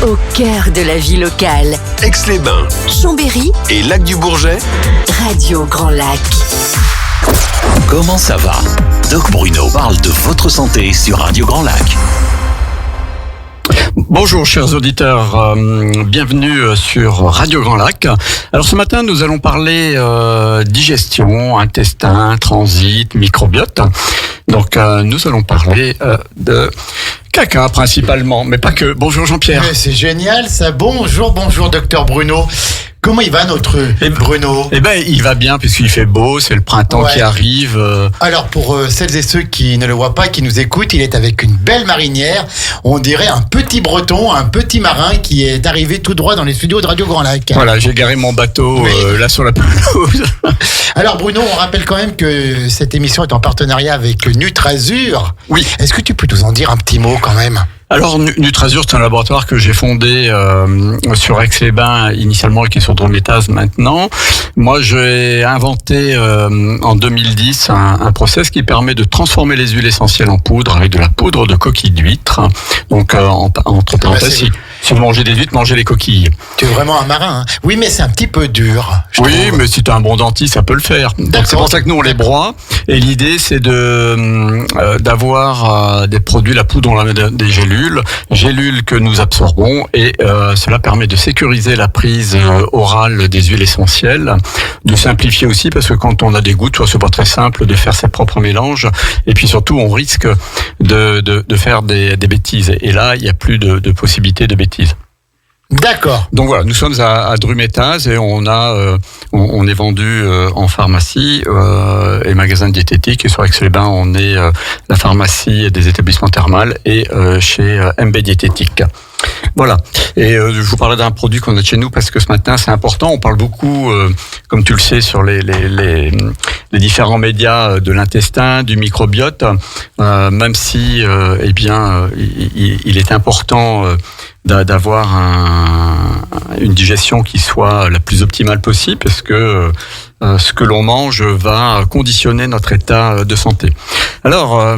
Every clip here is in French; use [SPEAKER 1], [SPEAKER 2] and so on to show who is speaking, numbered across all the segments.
[SPEAKER 1] Au cœur de la vie locale.
[SPEAKER 2] Aix-les-Bains,
[SPEAKER 1] Chambéry
[SPEAKER 2] et Lac-du-Bourget.
[SPEAKER 1] Radio Grand Lac.
[SPEAKER 3] Comment ça va? Doc Bruno parle de votre santé sur Radio Grand Lac.
[SPEAKER 4] Bonjour chers auditeurs, bienvenue sur Radio Grand Lac. Alors ce matin nous allons parler digestion, intestin, transit, microbiote. Donc nous allons parler de caca principalement, mais pas que. Bonjour Jean-Pierre.
[SPEAKER 5] Mais c'est génial ça, bonjour docteur Bruno. Comment il va notre Bruno?
[SPEAKER 4] Eh ben, il va bien puisqu'il fait beau, c'est le printemps qui arrive.
[SPEAKER 5] Alors pour celles et ceux qui ne le voient pas, qui nous écoutent, il est avec une belle marinière. On dirait un petit breton, un petit marin qui est arrivé tout droit dans les studios de Radio Grand Lac.
[SPEAKER 4] Voilà, j'ai garé mon bateau là sur la pelouse.
[SPEAKER 5] Alors Bruno, on rappelle quand même que cette émission est en partenariat avec Nutrazur.
[SPEAKER 4] Oui.
[SPEAKER 5] Est-ce que tu peux nous en dire un petit mot quand même?
[SPEAKER 4] Alors, Nutrazur, c'est un laboratoire que j'ai fondé sur Aix-les-Bains initialement et qui est sur Drométaz maintenant. Moi, j'ai inventé en 2010 un process qui permet de transformer les huiles essentielles en poudre avec de la poudre de coquille d'huître. Donc, entre parenthèses, si vous mangez des huîtres, mangez les coquilles.
[SPEAKER 5] Tu es vraiment un marin, hein? Oui, mais c'est un petit peu dur.
[SPEAKER 4] Oui, mais si tu as un bon dentiste, ça peut le faire. Donc, c'est pour ça que nous, on les broie. Et l'idée, c'est d'avoir des produits, la poudre, on la met des gélules que nous absorbons, et cela permet de sécuriser la prise orale des huiles essentielles, de simplifier aussi parce que quand on a des gouttes, c'est pas très simple de faire ses propres mélanges, et puis surtout on risque de faire des bêtises, et là il n'y a plus de possibilité de bêtises.
[SPEAKER 5] D'accord.
[SPEAKER 4] Donc voilà, nous sommes à Drométaz et on est vendu en pharmacie et magasin de diététique, et sur Aix-les-Bains on est la pharmacie des établissements thermales et chez MB Diététique. Voilà. Et je vous parlais d'un produit qu'on a chez nous parce que ce matin c'est important. On parle beaucoup, comme tu le sais, sur les différents médias de l'intestin, du microbiote, même si il est important d'avoir une digestion qui soit la plus optimale possible, parce que ce que l'on mange va conditionner notre état de santé. Alors,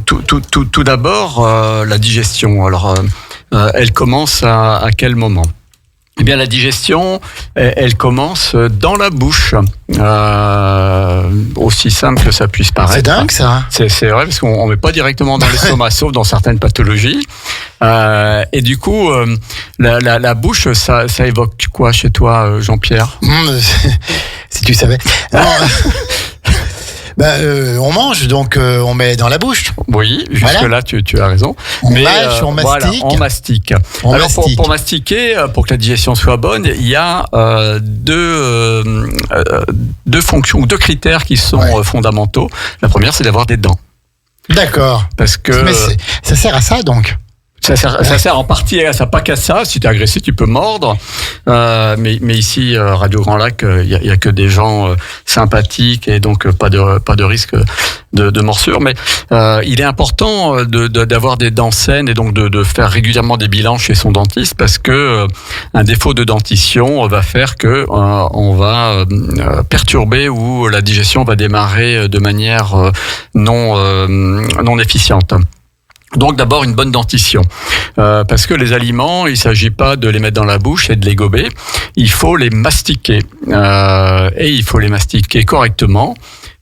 [SPEAKER 4] tout d'abord, la digestion. Alors, elle commence à quel moment? Eh bien, la digestion, elle commence dans la bouche. Aussi simple que ça puisse paraître.
[SPEAKER 5] C'est dingue, ça.
[SPEAKER 4] C'est vrai, parce qu'on met pas directement dans l'estomac, sauf dans certaines pathologies. Et du coup, la bouche, ça évoque quoi chez toi, Jean-Pierre?
[SPEAKER 5] Si tu savais. On mange, donc on met dans la bouche.
[SPEAKER 4] Oui, jusque-là, tu as raison.
[SPEAKER 5] On mâche, on mastique.
[SPEAKER 4] Voilà, on mastique. Alors, pour mastiquer, pour que la digestion soit bonne, il y a deux fonctions, ou deux critères qui sont fondamentaux. La première, c'est d'avoir des dents. D'accord. Parce que...
[SPEAKER 5] Mais ça sert à ça, donc?
[SPEAKER 4] Ça sert en partie à ça, pas qu'à ça. Si t'es agressé, tu peux mordre. Mais ici, Radio Grand Lac, il y a que des gens sympathiques, et donc pas de risque de morsure. Mais il est important d'avoir des dents saines, et donc de faire régulièrement des bilans chez son dentiste, parce que un défaut de dentition va faire que on va perturber, ou la digestion va démarrer de manière non efficiente. Donc d'abord une bonne dentition, parce que les aliments, il ne s'agit pas de les mettre dans la bouche et de les gober, il faut les mastiquer, et il faut les mastiquer correctement,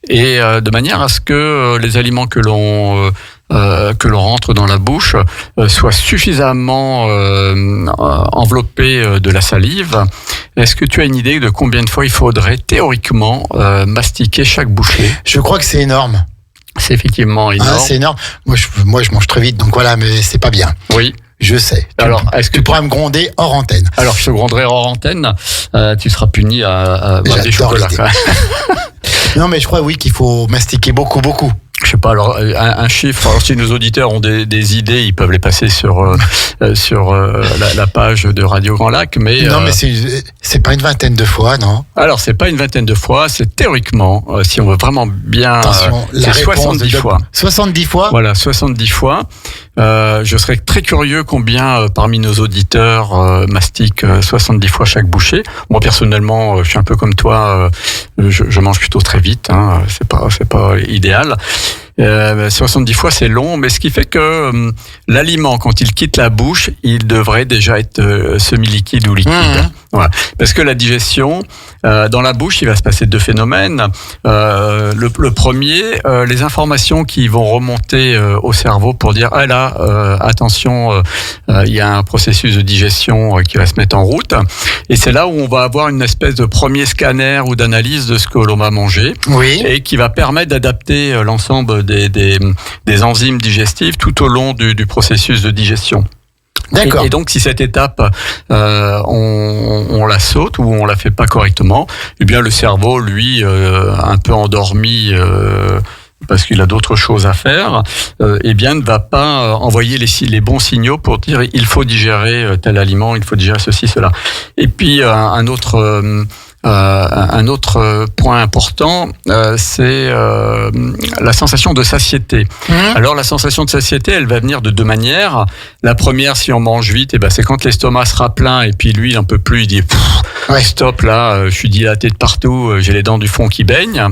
[SPEAKER 4] et de manière à ce que les aliments que l'on rentre dans la bouche soient suffisamment enveloppés de la salive. Est-ce que tu as une idée de combien de fois il faudrait théoriquement mastiquer chaque bouchée?
[SPEAKER 5] Je crois que c'est énorme.
[SPEAKER 4] C'est effectivement énorme.
[SPEAKER 5] Ah, c'est énorme. Moi, je mange très vite, donc voilà, mais c'est pas bien.
[SPEAKER 4] Oui.
[SPEAKER 5] Je sais.
[SPEAKER 4] Alors, est-ce que
[SPEAKER 5] tu pourras me gronder hors antenne?
[SPEAKER 4] Alors, je te gronderai hors antenne. Tu seras puni à des chocolats.
[SPEAKER 5] Non, mais je crois, oui, qu'il faut mastiquer beaucoup.
[SPEAKER 4] Je sais pas, alors un chiffre. Alors si nos auditeurs ont des idées, ils peuvent les passer sur la page de Radio Grand Lac. Mais
[SPEAKER 5] non, mais c'est pas une vingtaine de fois, non?
[SPEAKER 4] Alors c'est pas une vingtaine de fois, c'est théoriquement, si on veut vraiment bien,
[SPEAKER 5] attention,
[SPEAKER 4] c'est 70 fois.
[SPEAKER 5] 70 fois.
[SPEAKER 4] Voilà, 70 fois. Je serais très curieux combien parmi nos auditeurs mastiquent 70 fois chaque bouchée. Moi personnellement, je suis un peu comme toi, je mange plutôt très vite. Hein, c'est pas idéal. 70 fois, c'est long, mais ce qui fait que l'aliment, quand il quitte la bouche, il devrait déjà être semi-liquide ou liquide. Voilà. Parce que la digestion, dans la bouche, il va se passer deux phénomènes. Le premier, les informations qui vont remonter au cerveau pour dire ah là, attention, il y a un processus de digestion qui va se mettre en route. Et c'est là où on va avoir une espèce de premier scanner ou d'analyse de ce que l'on va manger, et qui va permettre d'adapter l'ensemble des enzymes digestives tout au long du processus de digestion.
[SPEAKER 5] D'accord.
[SPEAKER 4] Et donc, si cette étape, on la saute ou on la fait pas correctement, eh bien, le cerveau, lui, un peu endormi, parce qu'il a d'autres choses à faire, eh bien, ne va pas envoyer les bons signaux pour dire il faut digérer tel aliment, il faut digérer ceci, cela. Et puis, un autre point important, c'est la sensation de satiété. Alors la sensation de satiété, elle va venir de deux manières. La première, si on mange vite, c'est quand l'estomac sera plein et puis lui, il n'en peut plus, il dit stop là, je suis dilaté de partout, j'ai les dents du fond qui baignent.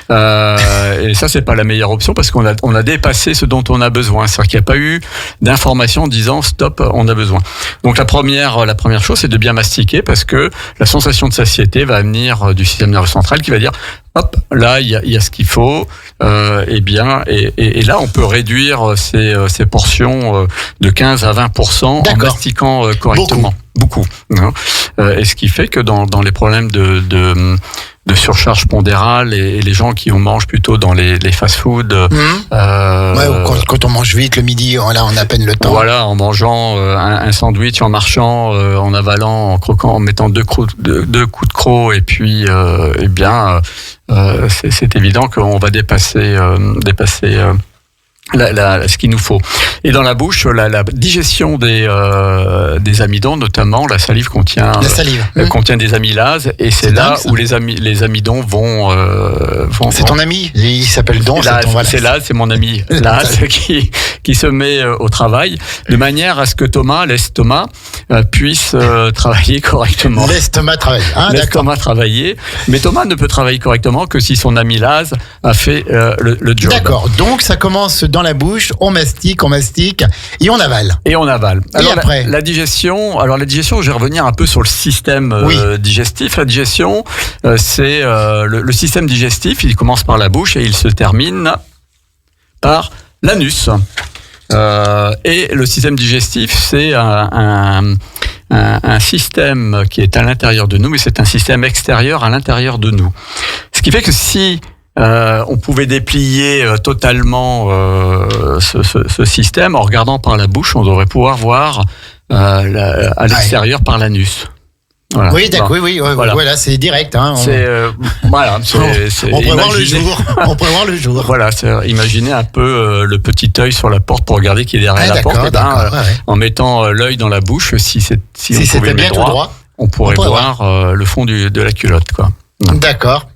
[SPEAKER 4] Et ça, c'est pas la meilleure option parce qu'on a dépassé ce dont on a besoin. C'est-à-dire qu'il n'y a pas eu d'information disant stop, on a besoin. Donc la première chose, c'est de bien mastiquer parce que la sensation de satiété va venir du système nerveux central qui va dire hop, là il y a ce qu'il faut, et là on peut réduire ces portions de 15 à 20% en mastiquant correctement. Beaucoup. Et ce qui fait que dans les problèmes de surcharge pondérale et les gens qui mangent plutôt dans les fast-food.
[SPEAKER 5] Quand on mange vite le midi, là on a à peine le temps.
[SPEAKER 4] Voilà, en mangeant un sandwich, en marchant, en avalant, en croquant, en mettant deux coups de croc, et puis c'est évident qu'on va dépasser ce qu'il nous faut. Et dans la bouche, la digestion des amidons, notamment la salive contient des amylases, et c'est là où les amidons vont.
[SPEAKER 5] C'est ton ami, il s'appelle Don.
[SPEAKER 4] C'est mon ami Laz qui se met au travail de manière à ce que l'estomac puisse travailler correctement.
[SPEAKER 5] L'estomac travaille.
[SPEAKER 4] L'estomac travailler, mais Thomas ne peut travailler correctement que si son ami Laz a fait le job.
[SPEAKER 5] D'accord. Donc ça commence dans la bouche, on mastique et on avale.
[SPEAKER 4] Alors,
[SPEAKER 5] après
[SPEAKER 4] la digestion, je vais revenir un peu sur le système digestif. La digestion, c'est le système digestif, il commence par la bouche et il se termine par l'anus. Et le système digestif, c'est un système qui est à l'intérieur de nous, mais c'est un système extérieur à l'intérieur de nous. Ce qui fait que si on pouvait déplier totalement ce système en regardant par la bouche, on devrait pouvoir voir à l'extérieur par l'anus. Voilà.
[SPEAKER 5] Oui, d'accord, voilà, c'est direct.
[SPEAKER 4] On
[SPEAKER 5] pourrait voir le jour.
[SPEAKER 4] Voilà, imaginez un peu le petit œil sur la porte pour regarder qui est derrière la porte. En mettant l'œil dans la bouche, si on pouvait le mettre droit, on pourrait voir le fond de la culotte, quoi.
[SPEAKER 5] D'accord.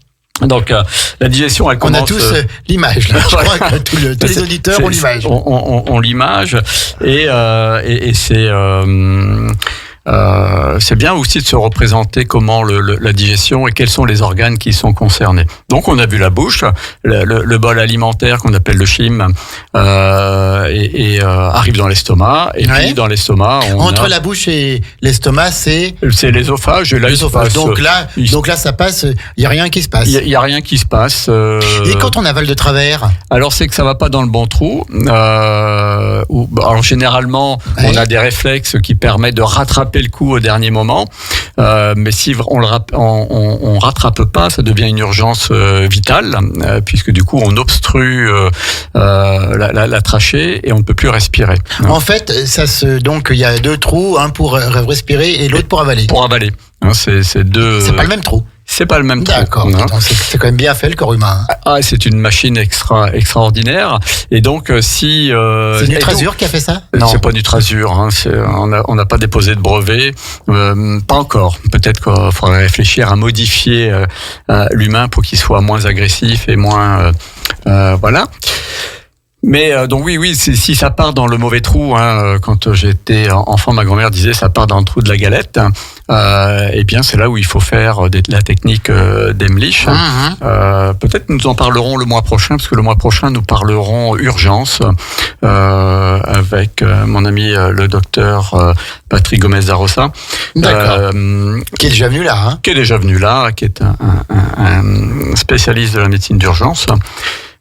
[SPEAKER 4] Donc la digestion, elle commence.
[SPEAKER 5] On a tous l'image. Là. Je crois que tous les auditeurs ont l'image.
[SPEAKER 4] On l'image et c'est bien aussi de se représenter comment la digestion et quels sont les organes qui sont concernés. Donc on a vu la bouche, le bol alimentaire qu'on appelle le chyme arrive dans l'estomac, et puis dans l'estomac
[SPEAKER 5] entre la bouche et l'estomac c'est
[SPEAKER 4] l'ésophage, et là
[SPEAKER 5] l'ésophage. Donc là ça passe, il y a rien qui se passe.
[SPEAKER 4] Il y a rien qui se passe.
[SPEAKER 5] Et quand on avale de travers,
[SPEAKER 4] alors c'est que ça va pas dans le bon trou. Alors généralement on a des réflexes qui permettent de rattraper le coup au dernier moment, mais si on rattrape pas, ça devient une urgence vitale, puisque du coup on obstrue la trachée et on ne peut plus respirer.
[SPEAKER 5] En fait, donc il y a deux trous, un pour respirer et l'autre pour avaler.
[SPEAKER 4] Pour avaler. C'est deux.
[SPEAKER 5] C'est pas le même trou.
[SPEAKER 4] C'est pas le même trou.
[SPEAKER 5] D'accord. C'est quand même bien fait le corps humain.
[SPEAKER 4] C'est une machine extraordinaire. Et donc si
[SPEAKER 5] c'est Nutrazur qui a fait ça?
[SPEAKER 4] Non, c'est pas Nutrazur. On n'a pas déposé de brevet, pas encore. Peut-être qu'il faudrait réfléchir à modifier l'humain pour qu'il soit moins agressif et moins voilà. Mais donc oui, si ça part dans le mauvais trou, quand j'étais enfant, ma grand-mère disait ça part dans le trou de la galette. Eh bien, c'est là où il faut faire la technique d'Emlich. Peut-être nous en parlerons le mois prochain, parce que le mois prochain nous parlerons urgence avec mon ami le docteur Patrick Gomez Zarosa.
[SPEAKER 5] D'accord. Qui est déjà venu là.
[SPEAKER 4] Qui est déjà venu là, qui est un spécialiste de la médecine d'urgence.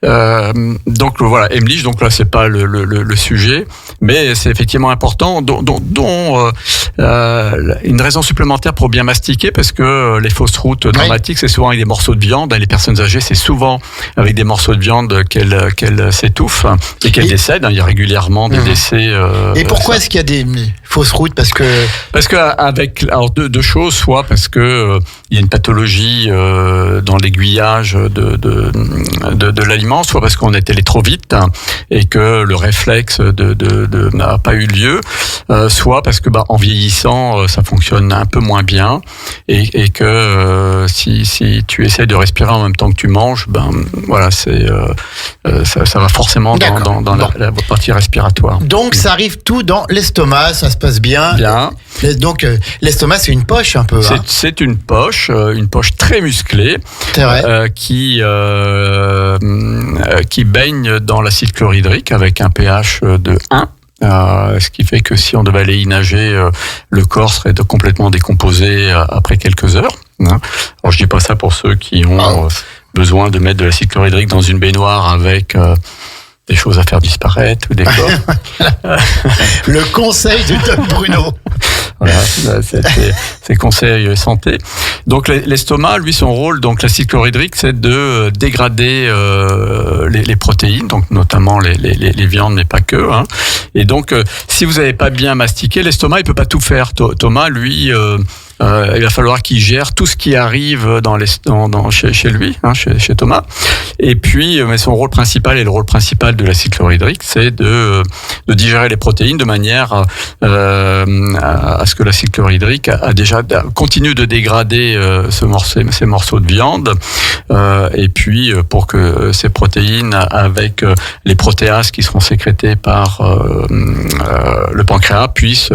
[SPEAKER 4] Donc voilà, Emlich, donc là c'est pas le sujet, mais c'est effectivement important, dont une raison supplémentaire pour bien mastiquer, parce que les fausses routes dramatiques, c'est souvent avec des morceaux de viande. Les personnes âgées, c'est souvent avec des morceaux de viande qu'elles s'étouffent et qu'elles décèdent. Il y a régulièrement des décès.
[SPEAKER 5] Et pourquoi est-ce qu'il y a des fausses routes? Parce que
[SPEAKER 4] avec alors deux choses, soit parce que il y a une pathologie dans l'aiguillage de l'aliment, soit parce qu'on est allé trop vite et que le réflexe n'a pas eu lieu, soit parce que en vieillissant ça fonctionne un peu moins bien et que si tu essaies de respirer en même temps que tu manges, voilà, c'est ça va forcément dans la partie respiratoire.
[SPEAKER 5] Donc ça arrive tout dans l'estomac, ça se passe bien. Donc l'estomac c'est une poche un peu.
[SPEAKER 4] C'est une poche très musclée qui baigne dans l'acide chlorhydrique avec un pH de 1. Ce qui fait que si on devait aller y nager, le corps serait complètement décomposé après quelques heures. Alors je dis pas ça pour ceux qui ont besoin de mettre de l'acide chlorhydrique dans une baignoire avec des choses à faire disparaître ou des corps.
[SPEAKER 5] Le conseil du Doc Bruno.
[SPEAKER 4] Voilà, c'est conseil santé. Donc l'estomac, lui, son rôle, donc l'acide chlorhydrique, c'est de dégrader les protéines, donc notamment les viandes, mais pas que. Et donc, si vous n'avez pas bien mastiqué, l'estomac, il peut pas tout faire. Thomas, lui, il va falloir qu'il gère tout ce qui arrive chez lui, chez Thomas. Et puis, mais son rôle principal et le rôle principal de l'acide chlorhydrique, c'est de digérer les protéines de manière à ce que l'acide chlorhydrique continue de dégrader ces morceaux de viande, et puis pour que ces protéines, avec les protéases qui seront sécrétées par le pancréas, puissent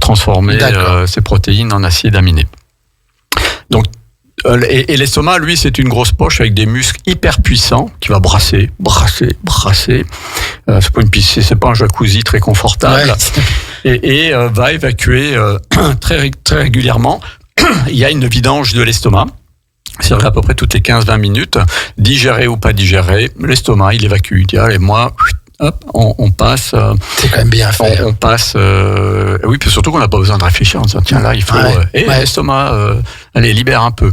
[SPEAKER 4] transformer ces protéines en acides aminés. Donc, et l'estomac, lui, c'est une grosse poche avec des muscles hyper puissants qui va brasser. C'est pas un jacuzzi très confortable. Et va évacuer très régulièrement. Il y a une vidange de l'estomac. C'est à peu près toutes les 15-20 minutes. Digéré ou pas digéré, l'estomac, il évacue. Il dit, allez, moi... Hop, on passe.
[SPEAKER 5] C'est quand même bien fait.
[SPEAKER 4] On passe. Oui, puis surtout qu'on n'a pas besoin de réfléchir en disant tiens là il faut. L'estomac, allez libère un peu.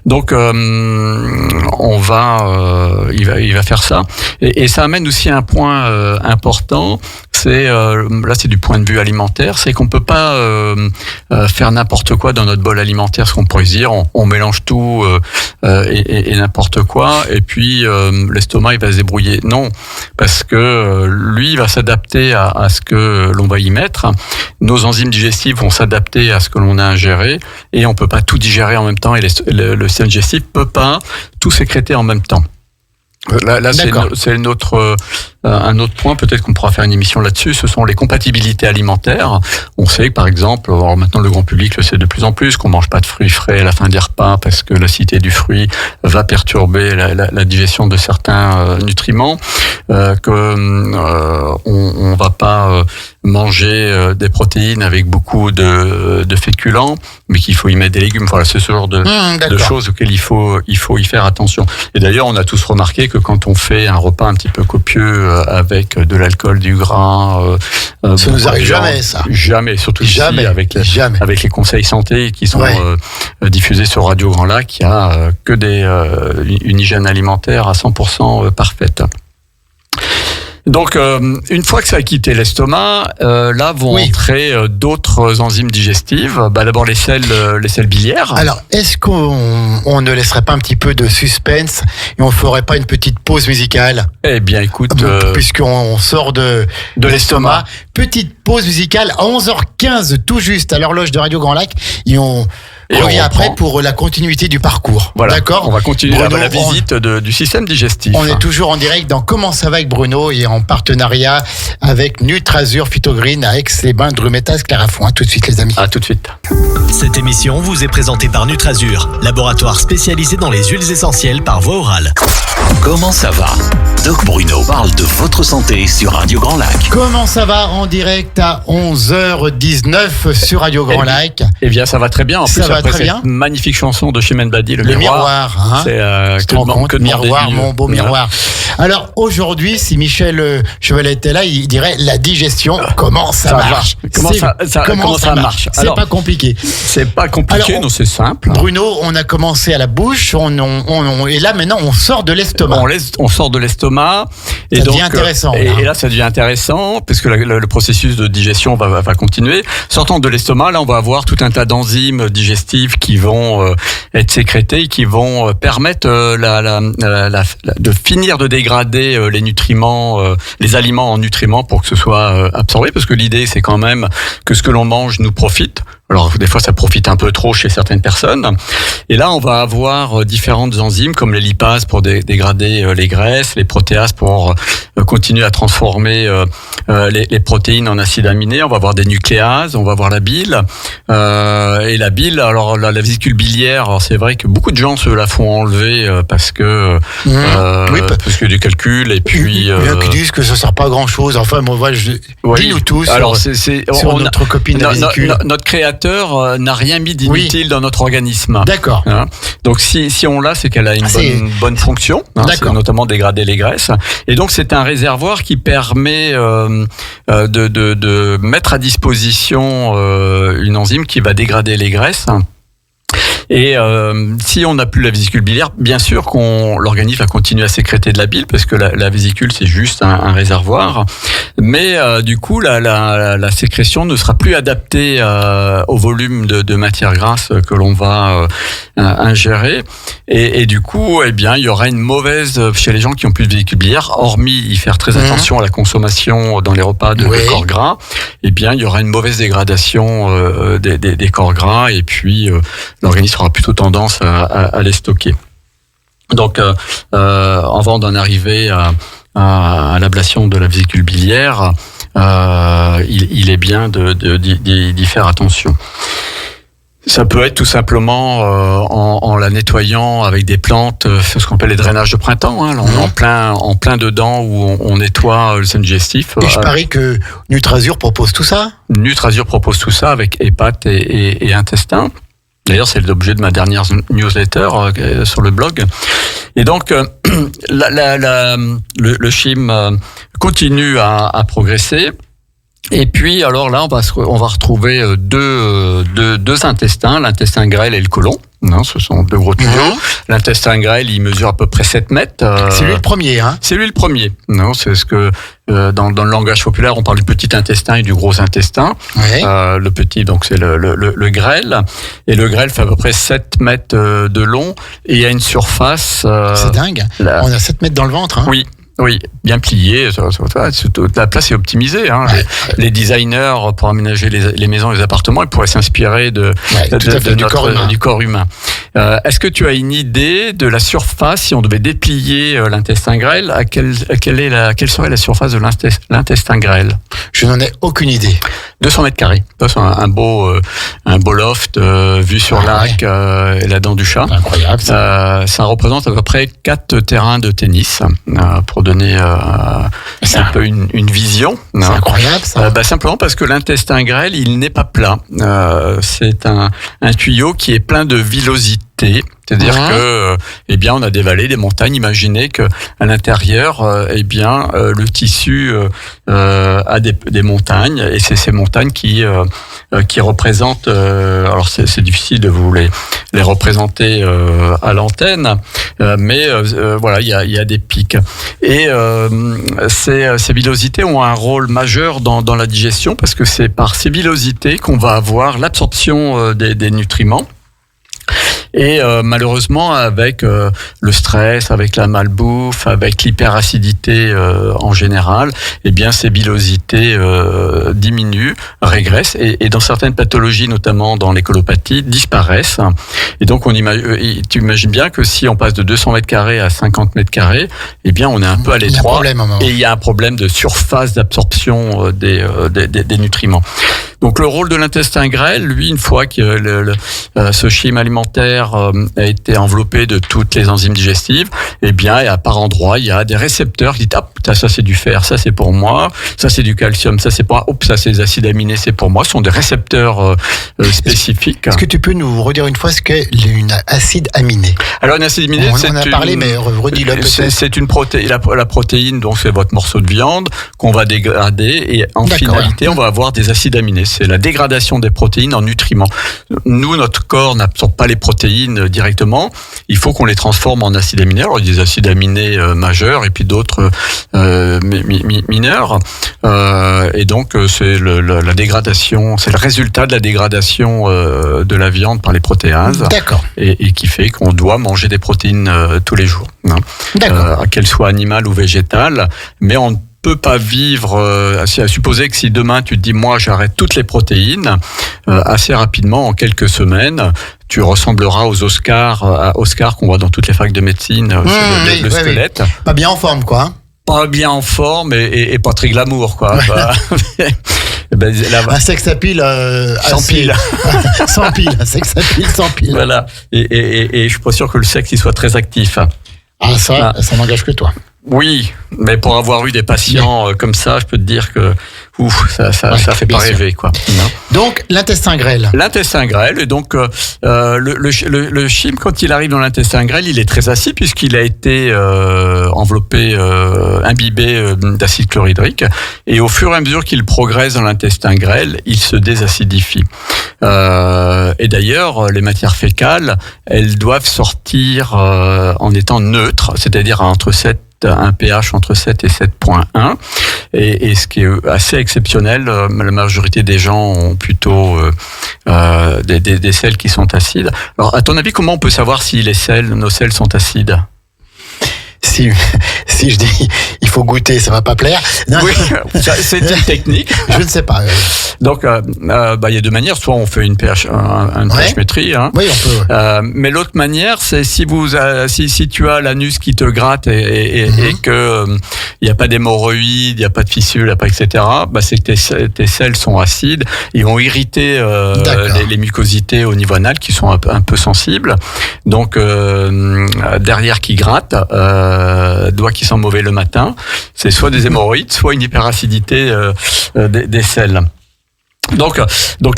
[SPEAKER 4] Donc on va, il va faire ça. Et ça amène aussi un point important. C'est là, c'est du point de vue alimentaire, c'est qu'on peut pas faire n'importe quoi dans notre bol alimentaire. Ce qu'on pourrait se dire, on mélange tout et n'importe quoi, et puis l'estomac il va se débrouiller. Non, parce que lui il va s'adapter à ce que l'on va y mettre. Nos enzymes digestives vont s'adapter à ce que l'on a ingéré, et on peut pas tout digérer en même temps, et le système digestif peut pas tout sécréter en même temps. Là c'est un autre point, peut-être qu'on pourra faire une émission là-dessus, ce sont les compatibilités alimentaires. On sait que par exemple, alors maintenant le grand public le sait de plus en plus, qu'on mange pas de fruits frais à la fin des repas parce que l'acidité du fruit va perturber la digestion de certains nutriments, on va pas manger des protéines avec beaucoup de féculents, mais qu'il faut y mettre des légumes. Voilà, c'est ce genre de choses auxquelles il faut y faire attention. Et d'ailleurs, on a tous remarqué que quand on fait un repas un petit peu copieux avec de l'alcool, du gras,
[SPEAKER 5] ça nous arrive jamais, ça.
[SPEAKER 4] Jamais, surtout
[SPEAKER 5] jamais,
[SPEAKER 4] ici, avec les conseils santé qui sont diffusés sur Radio Grand Lac, il y a que une hygiène alimentaire à 100% parfaite. Donc, une fois que ça a quitté l'estomac, là vont entrer d'autres enzymes digestives. D'abord les sels biliaires.
[SPEAKER 5] Alors, est-ce qu'on ne laisserait pas un petit peu de suspense et on ferait pas une petite pause musicale?
[SPEAKER 4] Eh bien, écoute,
[SPEAKER 5] puisqu'on sort de l'estomac, petite pause musicale à 11h15 tout juste à l'horloge de Radio Grand Lac. Et
[SPEAKER 4] Et
[SPEAKER 5] revient
[SPEAKER 4] on
[SPEAKER 5] après
[SPEAKER 4] reprend.
[SPEAKER 5] pour la continuité du parcours.
[SPEAKER 4] Voilà.
[SPEAKER 5] D'accord.
[SPEAKER 4] On va continuer
[SPEAKER 5] Bruno,
[SPEAKER 4] la visite du système digestif.
[SPEAKER 5] On est toujours en direct dans Comment ça va avec Bruno et en partenariat avec Nutrazur Phytogreen à Aix-les-Bains, Drumettaz, Clarafond. À tout de suite les amis.
[SPEAKER 4] À tout de suite.
[SPEAKER 6] Cette émission vous est présentée par Nutrazur, laboratoire spécialisé dans les huiles essentielles par voie orale.
[SPEAKER 3] Comment ça va? Doc Bruno parle de votre santé sur Radio Grand Lac.
[SPEAKER 5] Comment ça va en direct à 11h19 sur Radio Grand Lac.
[SPEAKER 4] Eh bien, ça va très bien. En
[SPEAKER 5] Ça
[SPEAKER 4] plus,
[SPEAKER 5] va
[SPEAKER 4] après
[SPEAKER 5] très
[SPEAKER 4] cette
[SPEAKER 5] bien.
[SPEAKER 4] magnique chanson de Chimène Badi, le
[SPEAKER 5] Le
[SPEAKER 4] miroir.
[SPEAKER 5] miroir, hein.
[SPEAKER 4] C'est
[SPEAKER 5] Tu te rends compte,
[SPEAKER 4] que demander
[SPEAKER 5] miroir,
[SPEAKER 4] de mieux.
[SPEAKER 5] mon beau
[SPEAKER 4] Voilà.
[SPEAKER 5] miroir. Alors aujourd'hui, si Michel Chevalet était là, il dirait la digestion, comment ça
[SPEAKER 4] Ça va.
[SPEAKER 5] marche.
[SPEAKER 4] Comment
[SPEAKER 5] C'est-
[SPEAKER 4] comment ça marche.
[SPEAKER 5] C'est
[SPEAKER 4] Alors,
[SPEAKER 5] pas compliqué.
[SPEAKER 4] C'est pas compliqué,
[SPEAKER 5] Alors,
[SPEAKER 4] non, c'est simple.
[SPEAKER 5] Bruno, on a commencé à la bouche, et là maintenant on sort de l'estomac.
[SPEAKER 4] On sort de l'estomac.
[SPEAKER 5] Ça devient intéressant, là.
[SPEAKER 4] Et là, ça devient intéressant, puisque le processus de digestion va continuer. Sortant de l'estomac, là, on va avoir tout un tas d'enzymes digestives qui vont être sécrétées, et qui vont permettre de finir de dégrader les nutriments, les aliments en nutriments pour que ce soit absorbé, parce que l'idée, c'est quand même que ce que l'on mange nous profite. Alors, des fois, ça profite un peu trop chez certaines personnes. Et là, on va avoir différentes enzymes, comme les lipases pour dégrader les graisses, les protéases pour continuer à transformer les protéines en acides aminés. On va avoir des nucléases, on va avoir la bile. Et la bile, alors la vésicule biliaire, alors c'est vrai que beaucoup de gens se la font enlever parce que
[SPEAKER 5] Oui,
[SPEAKER 4] parce qu'il y a du calcul, et puis...
[SPEAKER 5] Il y en a qui disent que ça sert pas à grand chose. Enfin, moi, voilà,
[SPEAKER 4] oui.
[SPEAKER 5] dis-nous tous
[SPEAKER 4] Alors,
[SPEAKER 5] sur
[SPEAKER 4] on a-
[SPEAKER 5] notre copine la vésicule.
[SPEAKER 4] Notre créateur n'a rien mis d'inutile dans notre organisme.
[SPEAKER 5] D'accord.
[SPEAKER 4] Hein. Donc si on l'a, c'est qu'elle a une bonne fonction, hein, c'est
[SPEAKER 5] D'accord.
[SPEAKER 4] notamment dégrader les graisses. Et donc c'est un réservoir qui permet de mettre à disposition une enzyme qui va dégrader les graisses. Et si on n'a plus la vésicule biliaire, bien sûr l'organisme va continuer à sécréter de la bile, parce que la vésicule, c'est juste un réservoir. Mais du coup, la sécrétion ne sera plus adaptée au volume de matière grasse que l'on va ingérer. Et du coup, eh bien, il y aura une mauvaise, chez les gens qui ont plus de vésicule biliaire, hormis y faire très attention à la consommation dans les repas de corps gras, eh bien, il y aura une mauvaise dégradation des corps gras, et puis l'organisme aura plutôt tendance à les stocker. Donc, avant d'en arriver à l'ablation de la vésicule biliaire, il est bien d'y faire attention. Ça peut être tout simplement en la nettoyant avec des plantes, ce qu'on appelle les drainages de printemps. Hein. Là, on est en plein dedans, où on nettoie le système digestif.
[SPEAKER 5] Et je parie que Nutrazur propose tout ça.
[SPEAKER 4] Nutrazur propose tout ça avec hépates et intestin. D'ailleurs, c'est l'objet de ma dernière newsletter sur le blog. Et donc, le CHIM continue à progresser. Et puis, alors là, on va retrouver deux intestins, l'intestin grêle et le côlon. Non, ce sont deux gros tuyaux. L'intestin grêle, il mesure à peu près 7 mètres.
[SPEAKER 5] C'est lui le premier, hein.
[SPEAKER 4] C'est lui le premier. Non, c'est ce que dans le langage populaire, on parle du petit intestin et du gros intestin.
[SPEAKER 5] Ouais.
[SPEAKER 4] Le petit, donc c'est le grêle. Et le grêle fait à peu près 7 mètres de long, et il y a une surface.
[SPEAKER 5] C'est dingue. On a 7 mètres dans le ventre, hein.
[SPEAKER 4] Oui, bien plié. La place est optimisée. Hein. Les designers, pour aménager les maisons et les appartements, ils pourraient s'inspirer du corps humain. Est-ce que tu as une idée de la surface, si on devait déplier l'intestin grêle, quelle serait la surface de l'intestin grêle?
[SPEAKER 5] Je n'en ai aucune idée.
[SPEAKER 4] 200 mètres carrés. C'est un beau loft vu sur lac et la dent du chat.
[SPEAKER 5] Incroyable.
[SPEAKER 4] Ça représente à peu près 4 terrains de tennis, pour donner un peu une vision.
[SPEAKER 5] C'est incroyable, ça.
[SPEAKER 4] Simplement parce que l'intestin grêle, il n'est pas plat. C'est un tuyau qui est plein de villosité. C'est-à-dire que, on a des vallées, des montagnes. Imaginez que à l'intérieur, le tissu a des montagnes, et c'est ces montagnes qui représentent. Alors c'est difficile de vous les représenter à l'antenne, mais voilà, il y a des pics. Et ces villosités ont un rôle majeur dans la digestion, parce que c'est par ces villosités qu'on va avoir l'absorption des nutriments. Et malheureusement, avec le stress, avec la malbouffe, avec l'hyperacidité en général, eh bien ces villosités diminuent, régressent, et dans certaines pathologies, notamment dans les colopathies, disparaissent. Et donc tu imagines bien que si on passe de 200 mètres carrés à 50 mètres carrés, eh bien on est un peu à l'étroit, et il y a un problème de surface d'absorption des nutriments. Donc le rôle de l'intestin grêle, lui, une fois que ce chyme alimentaire a été enveloppé de toutes les enzymes digestives, eh bien, et à par endroit, il y a des récepteurs qui disent ça c'est du fer, ça c'est pour moi, ça c'est du calcium, ça c'est pour moi, ça c'est des acides aminés, c'est pour moi. Ce sont des récepteurs spécifiques.
[SPEAKER 5] Est-ce que tu peux nous redire une fois ce qu'est une acide aminé?
[SPEAKER 4] Alors une acide aminée,
[SPEAKER 5] on en a parlé, mais redis-le peut-être.
[SPEAKER 4] C'est une protéine, la protéine, donc c'est votre morceau de viande qu'on va dégrader, et en finalité, on va avoir des acides aminés. C'est la dégradation des protéines en nutriments. Nous, notre corps n'absorbe pas les protéines directement. Il faut qu'on les transforme en acides aminés. Alors, il y a des acides aminés majeurs et puis d'autres mineurs. Et donc, c'est la dégradation, c'est le résultat de la dégradation de la viande par les protéases.
[SPEAKER 5] D'accord.
[SPEAKER 4] Et qui fait qu'on doit manger des protéines tous les jours.
[SPEAKER 5] D'accord.
[SPEAKER 4] Qu'elles soient animales ou végétales. Mais on ne peut pas vivre, à supposer que si demain tu te dis moi j'arrête toutes les protéines, assez rapidement, en quelques semaines, tu ressembleras aux Oscars qu'on voit dans toutes les facs de médecine, le squelette.
[SPEAKER 5] Oui. Pas bien en forme, quoi. Hein.
[SPEAKER 4] Pas bien en forme et pas très glamour, quoi.
[SPEAKER 5] Un sex appeal
[SPEAKER 4] sans pile.
[SPEAKER 5] Sans pile, un sex appeal sans pile.
[SPEAKER 4] Voilà. Et je suis pas sûr que le sexe il soit très actif.
[SPEAKER 5] Ah ça n'engage que toi.
[SPEAKER 4] Oui, mais pour avoir eu des patients comme ça, je peux te dire que ça fait pas rêver, quoi.
[SPEAKER 5] Donc l'intestin grêle.
[SPEAKER 4] L'intestin grêle, et donc le chyme, quand il arrive dans l'intestin grêle, il est très acide puisqu'il a été enveloppé, imbibé d'acide chlorhydrique, et au fur et à mesure qu'il progresse dans l'intestin grêle, il se désacidifie. Et d'ailleurs, les matières fécales, elles doivent sortir en étant neutres, c'est-à-dire un pH entre 7 et 7.1, et ce qui est assez exceptionnel, la majorité des gens ont plutôt des sels qui sont acides. Alors, à ton avis, comment on peut savoir si nos sels sont acides ?
[SPEAKER 5] Si je dis il faut goûter, ça va pas plaire. Non.
[SPEAKER 4] Oui, c'est une technique.
[SPEAKER 5] Je ne sais pas.
[SPEAKER 4] Donc, il y a deux manières. Soit on fait une pH-métrie. Hein.
[SPEAKER 5] Oui, on peut. Ouais.
[SPEAKER 4] Mais l'autre manière, c'est si tu as l'anus qui te gratte et que il n'y a pas d'hémorroïdes, il n'y a pas de fissure, il n'y a pas etc. C'est que tes selles sont acides. Ils vont irriter les mucosités au niveau anal qui sont un peu sensibles. Donc derrière qui gratte. Doigts qui sont mauvais le matin, c'est soit des hémorroïdes, soit une hyperacidité des selles. Donc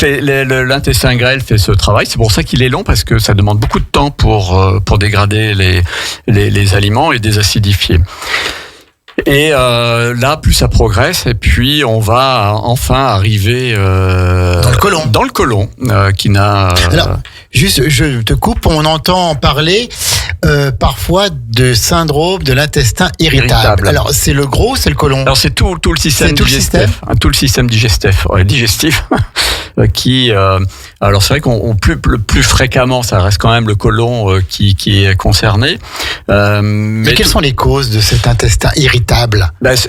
[SPEAKER 4] l'intestin grêle fait ce travail. C'est pour ça qu'il est long, parce que ça demande beaucoup de temps pour dégrader les aliments et désacidifier. Et là, plus ça progresse, et puis on va enfin arriver dans le côlon, qui n'a.
[SPEAKER 5] Alors, juste, je te coupe. On entend parler parfois de syndrome de l'intestin irritable. Alors, c'est le gros, c'est le côlon.
[SPEAKER 4] Alors, c'est tout le système digestif. Tout le système digestif qui. Alors, c'est vrai qu'on plus fréquemment, ça reste quand même le côlon qui est concerné.
[SPEAKER 5] Mais quelles sont les causes de cet intestin irritable ?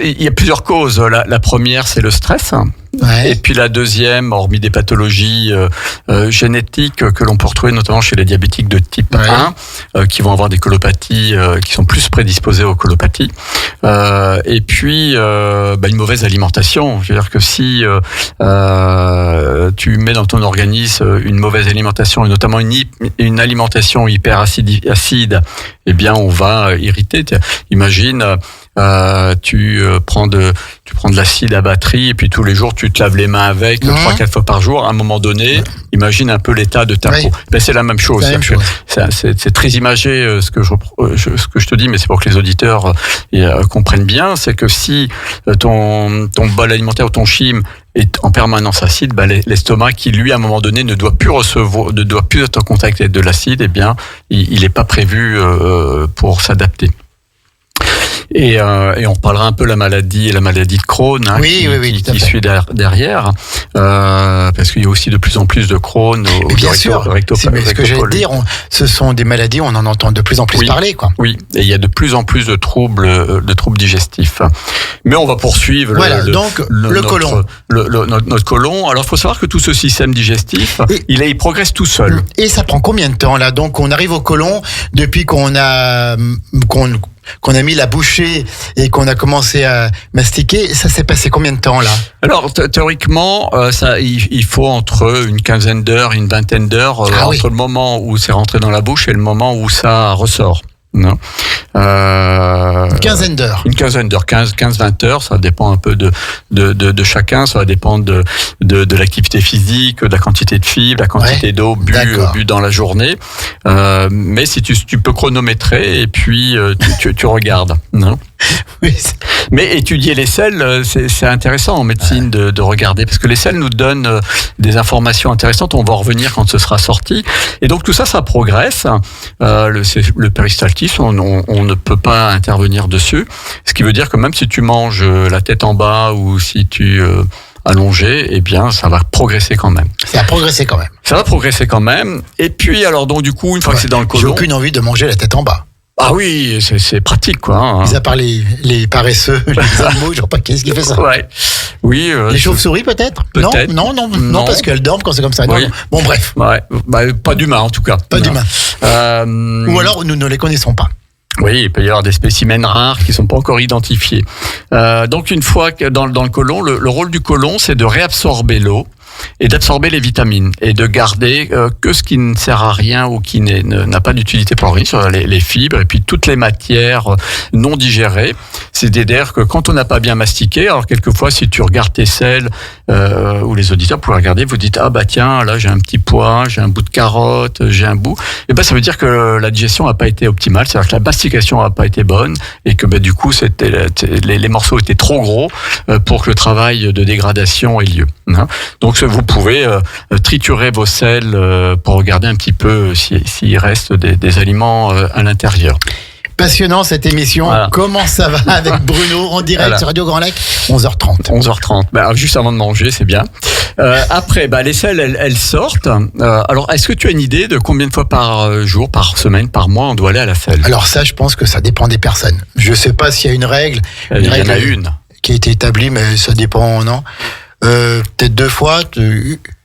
[SPEAKER 4] Il y a plusieurs causes. La première, c'est le stress. Ouais. Et puis la deuxième, hormis des pathologies génétiques que l'on peut retrouver notamment chez les diabétiques de type 1, qui vont avoir des colopathies, qui sont plus prédisposés aux colopathies. Et puis une mauvaise alimentation. Je veux dire que si tu mets dans ton organisme une mauvaise alimentation, et notamment une alimentation hyper acide, eh bien on va irriter. Imagine, tu prends de l'acide à batterie, et puis tous les jours tu te laves les mains avec 3-4 fois par jour. À un moment donné, imagine un peu l'état de ta peau. C'est la même chose. C'est très imagé ce que je te dis, mais c'est pour que les auditeurs comprennent bien. C'est que si ton bol alimentaire ou ton chyme est en permanence acide, l'estomac qui lui à un moment donné ne doit plus être en contact avec de l'acide, eh bien il n'est pas prévu pour s'adapter. Et on parlera un peu la maladie de Crohn, hein,
[SPEAKER 5] Oui, tout à
[SPEAKER 4] qui
[SPEAKER 5] fait.
[SPEAKER 4] suit derrière, parce qu'il y a aussi de plus en plus de Crohn
[SPEAKER 5] Et bien sûr, c'est ce que j'allais te dire, ce sont des maladies, on en entend de plus en plus parler, quoi.
[SPEAKER 4] Oui, et il y a de plus en plus de troubles digestifs. Mais on va poursuivre
[SPEAKER 5] donc le côlon.
[SPEAKER 4] Notre côlon. Alors, il faut savoir que tout ce système digestif, il progresse tout seul.
[SPEAKER 5] Et ça prend combien de temps, là? Donc, on arrive au côlon, depuis qu'on a mis la bouchée et qu'on a commencé à mastiquer, ça s'est passé combien de temps, là?
[SPEAKER 4] Alors, théoriquement, il faut entre une quinzaine d'heures et une vingtaine d'heures entre le moment où c'est rentré dans la bouche et le moment où ça ressort. Non.
[SPEAKER 5] Une quinzaine d'heures.
[SPEAKER 4] 15-20 heures, ça dépend un peu de chacun, ça va dépendre de l'activité physique, de la quantité de fibres, la quantité d'eau bu dans la journée. Mais si tu peux chronométrer et puis tu regardes. Non.
[SPEAKER 5] Oui.
[SPEAKER 4] Mais étudier les selles, c'est intéressant en médecine de regarder, parce que les selles nous donnent des informations intéressantes. On va en revenir quand ce sera sorti. Et donc tout ça progresse. Le péristaltisme, on ne peut pas intervenir dessus. Ce qui veut dire que même si tu manges la tête en bas ou si tu allongé, eh bien, ça va progresser quand même.
[SPEAKER 5] Ça va progresser quand même.
[SPEAKER 4] Ça va progresser quand même. Et puis, alors, donc, du coup, une fois que c'est dans le côlon.
[SPEAKER 5] J'ai aucune envie de manger la tête en bas.
[SPEAKER 4] Ah oui, c'est pratique, quoi. Hein.
[SPEAKER 5] Mis à part les paresseux, les animaux, je vois pas qu'est-ce qui fait ça.
[SPEAKER 4] Ouais. Oui.
[SPEAKER 5] Les chauves-souris, peut-être? Non, parce qu'elles dorment quand c'est comme ça.
[SPEAKER 4] Oui.
[SPEAKER 5] Non. Bon, bref.
[SPEAKER 4] Ouais. Pas d'humain, en tout cas.
[SPEAKER 5] Pas d'humain. Ou alors, nous ne les connaissons pas.
[SPEAKER 4] Oui, il peut y avoir des spécimens rares qui sont pas encore identifiés. Donc, une fois que dans le côlon, le rôle du côlon, c'est de réabsorber l'eau et d'absorber les vitamines et de garder que ce qui ne sert à rien ou qui n'a pas d'utilité pour l'organisme, les fibres et puis toutes les matières non digérées. C'est-à-dire que quand on n'a pas bien mastiqué, alors quelquefois si tu regardes tes selles ou les auditeurs pourraient regarder, vous dites tiens, là j'ai un petit pois, j'ai un bout de carotte, j'ai un bout. Et ça veut dire que la digestion n'a pas été optimale, c'est-à-dire que la mastication n'a pas été bonne et que du coup les morceaux étaient trop gros pour que le travail de dégradation ait lieu. Hein. Donc vous pouvez triturer vos selles pour regarder un petit peu s'il reste des aliments à l'intérieur.
[SPEAKER 5] Passionnant cette émission. Voilà. Comment ça va avec Bruno en direct sur Radio Grand Lac, 11h30.
[SPEAKER 4] 11h30. Juste avant de manger, c'est bien. Après, les selles, elles sortent. Alors, est-ce que tu as une idée de combien de fois par jour, par semaine, par mois, on doit aller à la selle?
[SPEAKER 5] Alors ça, je pense que ça dépend des personnes. Je sais pas s'il y a une règle.
[SPEAKER 4] Il y en a une
[SPEAKER 5] qui a été établie, mais ça dépend, non? Peut-être 2 fois.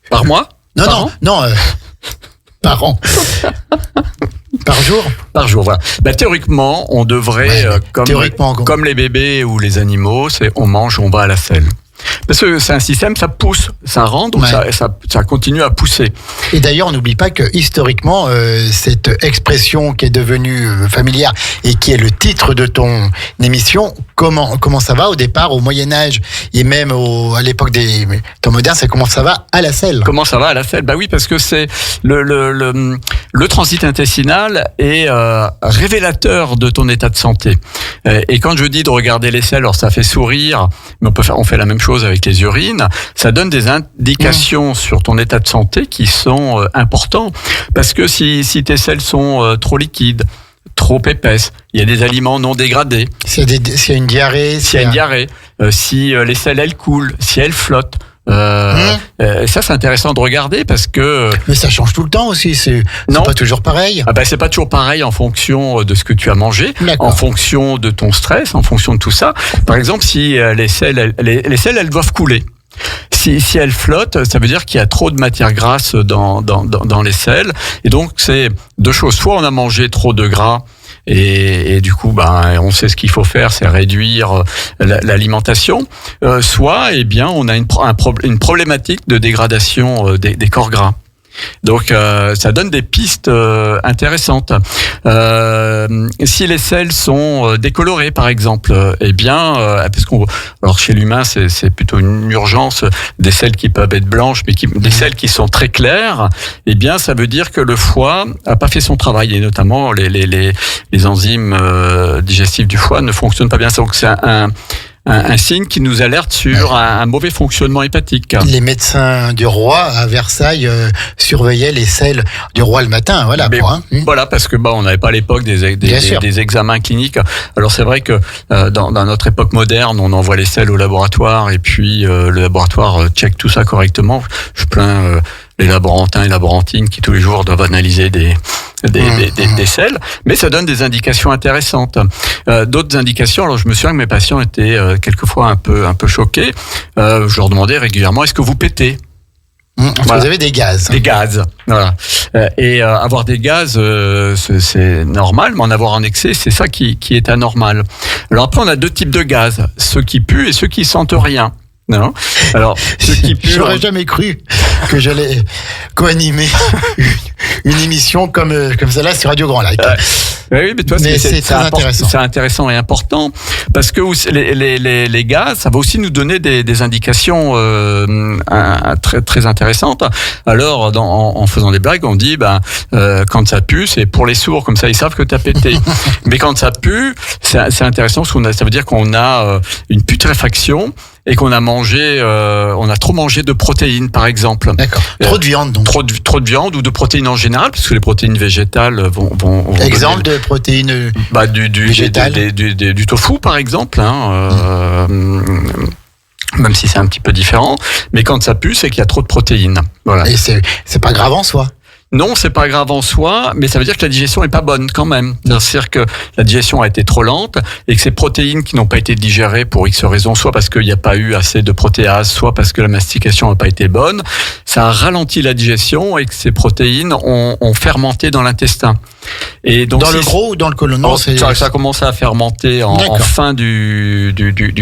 [SPEAKER 4] Par mois?
[SPEAKER 5] Non. Par an. Par jour?
[SPEAKER 4] Par jour, voilà. Théoriquement, on devrait, comme les bébés ou les animaux, on mange, on va à la selle. Parce que c'est un système, ça pousse, ça rend, donc ça continue à pousser.
[SPEAKER 5] Et d'ailleurs, on n'oublie pas que historiquement, cette expression qui est devenue familière et qui est le titre de ton émission, comment ça va au départ, au Moyen-Âge et même à l'époque des temps modernes, c'est comment ça va à la selle?
[SPEAKER 4] Comment ça va à la selle? Oui, parce que c'est le transit intestinal est révélateur de ton état de santé. Et quand je dis de regarder les selles, alors ça fait sourire, mais on fait la même chose avec les urines, ça donne des indications sur ton état de santé qui sont importants. Parce que si tes selles sont trop liquides, trop épaisses, il y a des aliments non dégradés.
[SPEAKER 5] S'il y a une diarrhée.
[SPEAKER 4] Si les selles, elles coulent, si elles flottent. Ça, c'est intéressant de regarder parce que...
[SPEAKER 5] Mais ça change tout le temps aussi, c'est pas toujours pareil.
[SPEAKER 4] C'est pas toujours pareil en fonction de ce que tu as mangé, en fonction de ton stress, en fonction de tout ça. Par exemple, si les selles, elles doivent couler. Si elles flottent, ça veut dire qu'il y a trop de matière grasse dans les selles. Et donc, c'est 2 choses. Soit on a mangé trop de gras, et du coup, on sait ce qu'il faut faire, c'est réduire l'alimentation. Soit, on a une problématique de dégradation des corps gras. Donc, ça donne des pistes intéressantes. Si les selles sont décolorées, par exemple, alors chez l'humain, c'est plutôt une urgence, des selles qui peuvent être blanches, mais des selles qui sont très claires, ça veut dire que le foie a pas fait son travail, et notamment les enzymes digestifs du foie ne fonctionnent pas bien. Donc, c'est un signe qui nous alerte sur un mauvais fonctionnement hépatique.
[SPEAKER 5] Les médecins du roi à Versailles surveillaient les selles du roi le matin, voilà.
[SPEAKER 4] Voilà, parce que on n'avait pas à l'époque des examens cliniques. Alors c'est vrai que dans notre époque moderne, on envoie les selles au laboratoire et puis le laboratoire check tout ça correctement. Je plains les laborantins et laborantines qui tous les jours doivent analyser des selles, mais ça donne des indications intéressantes. D'autres indications, alors je me souviens que mes patients étaient quelquefois un peu choqués. Je leur demandais régulièrement, est-ce que vous pétez ?
[SPEAKER 5] Voilà. Vous avez des gaz.
[SPEAKER 4] Des gaz, voilà. Et avoir des gaz, c'est normal, mais en avoir en excès, c'est ça qui est anormal. Alors après, on a deux types de gaz, ceux qui puent et ceux qui sentent rien. Non. Alors, ceux qui puent,
[SPEAKER 5] j'aurais jamais cru que j'allais co-animer une émission comme celle-là sur Radio Grand Lac.
[SPEAKER 4] Oui, mais toi,
[SPEAKER 5] c'est très intéressant.
[SPEAKER 4] C'est intéressant et important parce que les gaz, ça va aussi nous donner des indications très très intéressantes. Alors, en faisant des blagues, on dit quand ça pue, c'est pour les sourds, comme ça ils savent que t'as pété. Mais quand ça pue, c'est intéressant parce que ça veut dire qu'on a une putréfaction. Et qu'on a on a trop mangé de protéines, par exemple.
[SPEAKER 5] D'accord. Trop de viande, donc.
[SPEAKER 4] Trop de viande ou de protéines en général, parce que les protéines végétales vont
[SPEAKER 5] exemple de protéines végétales.
[SPEAKER 4] Du tofu, par exemple, même si c'est un petit peu différent. Mais quand ça pue, c'est qu'il y a trop de protéines. Voilà.
[SPEAKER 5] Et c'est pas grave en soi.
[SPEAKER 4] Non, c'est pas grave en soi, mais ça veut dire que la digestion est pas bonne quand même. C'est-à-dire que la digestion a été trop lente et que ces protéines qui n'ont pas été digérées pour X raisons, soit parce qu'il n'y a pas eu assez de protéases, soit parce que la mastication n'a pas été bonne, ça a ralenti la digestion et que ces protéines ont fermenté dans l'intestin. Et donc,
[SPEAKER 5] dans le gros ou dans le côlon?
[SPEAKER 4] Non, ça a commencé à fermenter en fin du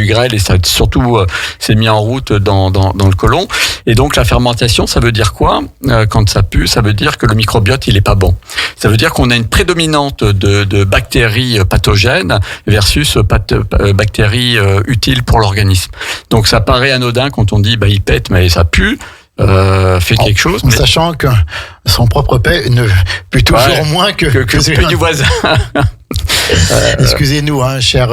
[SPEAKER 4] grêle et ça surtout s'est mis en route dans le côlon. Et donc la fermentation, ça veut dire quoi? Quand ça pue, ça veut dire que le microbiote, il est pas bon. Ça veut dire qu'on a une prédominante de bactéries pathogènes versus bactéries utiles pour l'organisme. Donc ça paraît anodin quand on dit il pète mais ça pue. Fait quelque chose.
[SPEAKER 5] Sachant que son propre paix ne pue toujours moins que
[SPEAKER 4] celui du voisin.
[SPEAKER 5] Excusez-nous, chers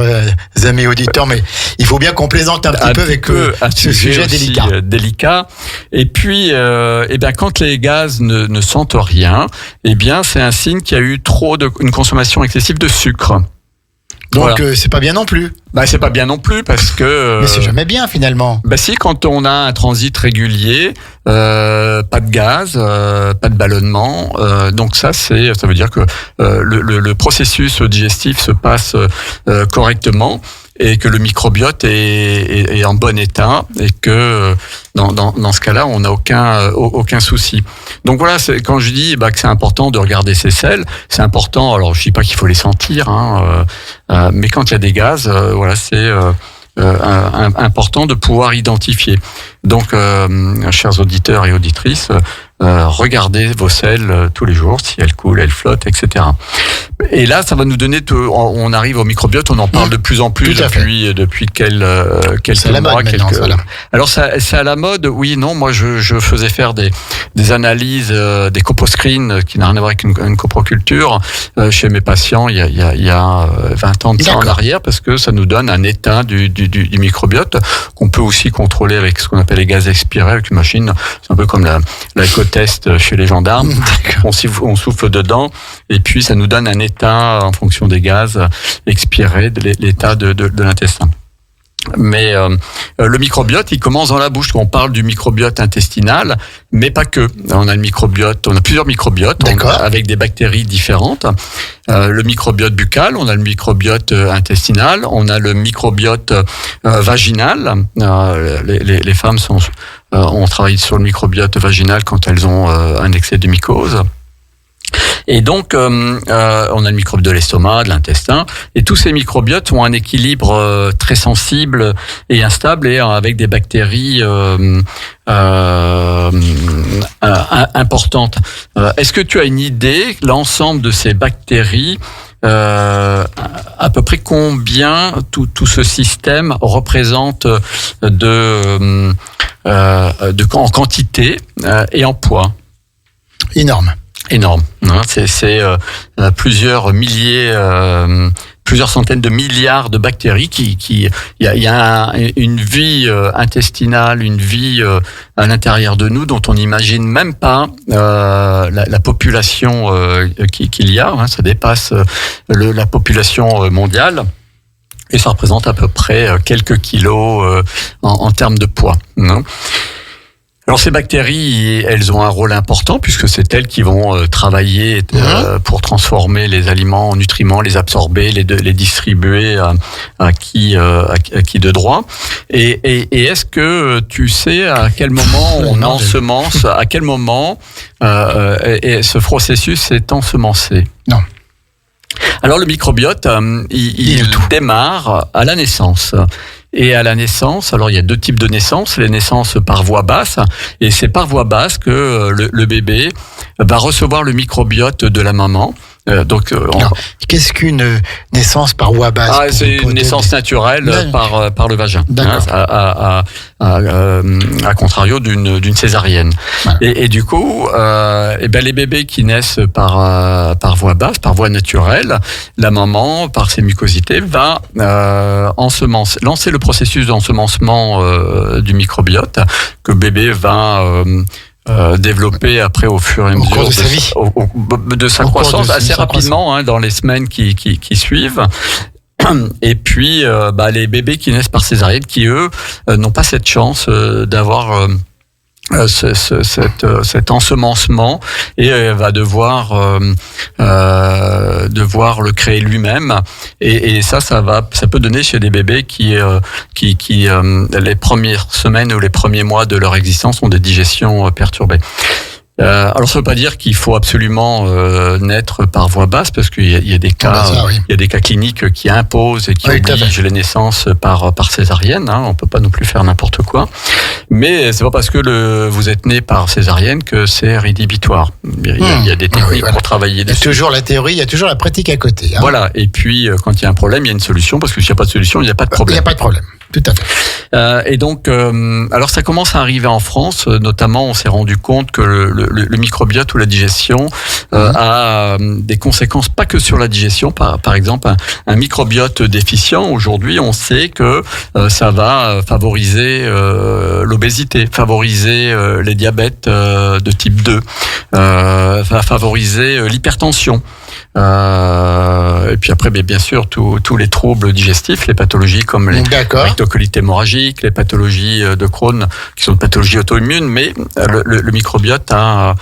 [SPEAKER 5] amis auditeurs, mais il faut bien qu'on plaisante un petit peu avec ce sujet
[SPEAKER 4] délicat. Et puis, quand les gaz ne sentent rien, c'est un signe qu'il y a eu une consommation excessive de sucre.
[SPEAKER 5] Donc c'est pas bien non plus.
[SPEAKER 4] C'est pas bien non plus parce que.
[SPEAKER 5] Mais c'est jamais bien finalement.
[SPEAKER 4] Si, quand on a un transit régulier, pas de gaz, pas de ballonnement, donc ça veut dire que le processus digestif se passe correctement et que le microbiote est en bon état et que dans ce cas-là, on n'a aucun souci. Donc voilà, quand je dis que c'est important de regarder ces selles, c'est important. Alors je dis pas qu'il faut les sentir, mais quand il y a des gaz, c'est important de pouvoir identifier. Donc, chers auditeurs et auditrices, regardez vos selles tous les jours, si elles coulent, elles flottent, etc. Et là, ça va nous donner, on arrive au microbiote, on en parle de plus en plus depuis quelques mois. Alors, c'est à la mode, oui, non, moi je faisais faire des analyses, des coposcreen qui n'a rien à voir avec une coproculture chez mes patients il y a 20 ans de ça en arrière, parce que ça nous donne un état du microbiote qu'on peut aussi contrôler avec ce qu'on appelle les gaz expirés avec une machine. C'est un peu comme l'alcotest chez les gendarmes. On souffle dedans et puis ça nous donne un état en fonction des gaz expirés, de l'état de l'intestin. Mais le microbiote, il commence dans la bouche. On parle du microbiote intestinal, mais pas que. On a plusieurs microbiotes avec des bactéries différentes. Le microbiote buccal, on a le microbiote intestinal, on a le microbiote vaginal. Les femmes ont travaillé sur le microbiote vaginal quand elles ont un excès de mycose. Et donc, on a le microbe de l'estomac, de l'intestin, et tous ces microbiotes ont un équilibre très sensible et instable, et avec des bactéries importantes. Est-ce que tu as une idée, l'ensemble de ces bactéries, à peu près combien tout ce système représente en quantité et en poids?
[SPEAKER 5] Énorme.
[SPEAKER 4] C'est plusieurs milliers plusieurs centaines de milliards de bactéries il y a une vie intestinale, une vie à l'intérieur de nous dont on n'imagine même pas la population qu'il y a. Hein, ça dépasse la population mondiale. Et ça représente à peu près quelques kilos en termes de poids. Non ? Alors ces bactéries, elles ont un rôle important puisque c'est elles qui vont travailler pour transformer les aliments en nutriments, les absorber, les distribuer à qui de droit. Et est-ce que tu sais à quel moment on ensemence, à quel moment et ce processus est ensemencé ?
[SPEAKER 5] Non.
[SPEAKER 4] Alors le microbiote, il démarre à la naissance. Et à la naissance, alors il y a deux types de naissances, les naissances par voie basse, et c'est par voie basse que le bébé va recevoir le microbiote de la maman.
[SPEAKER 5] Qu'est-ce qu'une naissance par voie basse ?
[SPEAKER 4] C'est une naissance naturelle par le vagin, hein, à contrario d'une césarienne.
[SPEAKER 5] Voilà.
[SPEAKER 4] Et du coup, les bébés qui naissent par voie basse, par voie naturelle, la maman, par ses mucosités, va lancer le processus d'ensemencement du microbiote que le bébé va développer après au fur et à mesure de sa croissance assez rapidement, hein, dans les semaines qui suivent. Et puis les bébés qui naissent par césarienne qui eux n'ont pas cette chance d'avoir cet ensemencement et va devoir le créer lui-même et ça peut donner chez des bébés qui les premières semaines ou les premiers mois de leur existence ont des digestions perturbées. Alors ça veut pas dire qu'il faut absolument naître par voie basse parce qu'il y a des cas, il y a des cas cliniques qui imposent et qui obligent les naissances par césarienne. Hein, on peut pas non plus faire n'importe quoi. Mais c'est pas parce que vous êtes né par césarienne que c'est rédhibitoire. Il y a des techniques pour travailler dessus.
[SPEAKER 5] Il y a toujours la théorie, il y a toujours la pratique à côté. Hein.
[SPEAKER 4] Voilà. Et puis quand il y a un problème, il y a une solution parce que s'il n'y a pas de solution, il n'y a pas de problème.
[SPEAKER 5] Il n'y a pas de problème. Tout à fait.
[SPEAKER 4] Et donc, alors ça commence à arriver en France. Notamment, on s'est rendu compte que le microbiote ou la digestion a des conséquences pas que sur la digestion. Par exemple, un microbiote déficient, aujourd'hui, on sait que ça va favoriser l'obésité, favoriser les diabètes de type 2, va favoriser l'hypertension. Et puis après, bien sûr, tous les troubles digestifs, les pathologies comme les rectocolites hémorragiques, les pathologies de Crohn, qui sont des pathologies auto-immunes, mais le microbiote a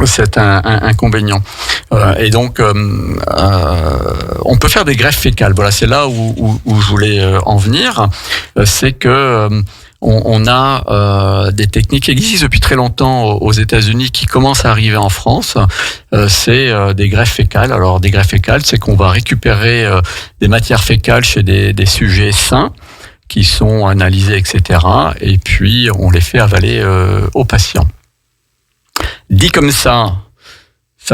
[SPEAKER 4] cet inconvénient. Et donc, on peut faire des greffes fécales. Voilà, c'est là où je voulais en venir. C'est que on a des techniques qui existent depuis très longtemps aux États-Unis qui commencent à arriver en France. C'est des greffes fécales. Alors, des greffes fécales, c'est qu'on va récupérer des matières fécales chez des sujets sains qui sont analysés, etc. Et puis, on les fait avaler aux patients. Dit comme ça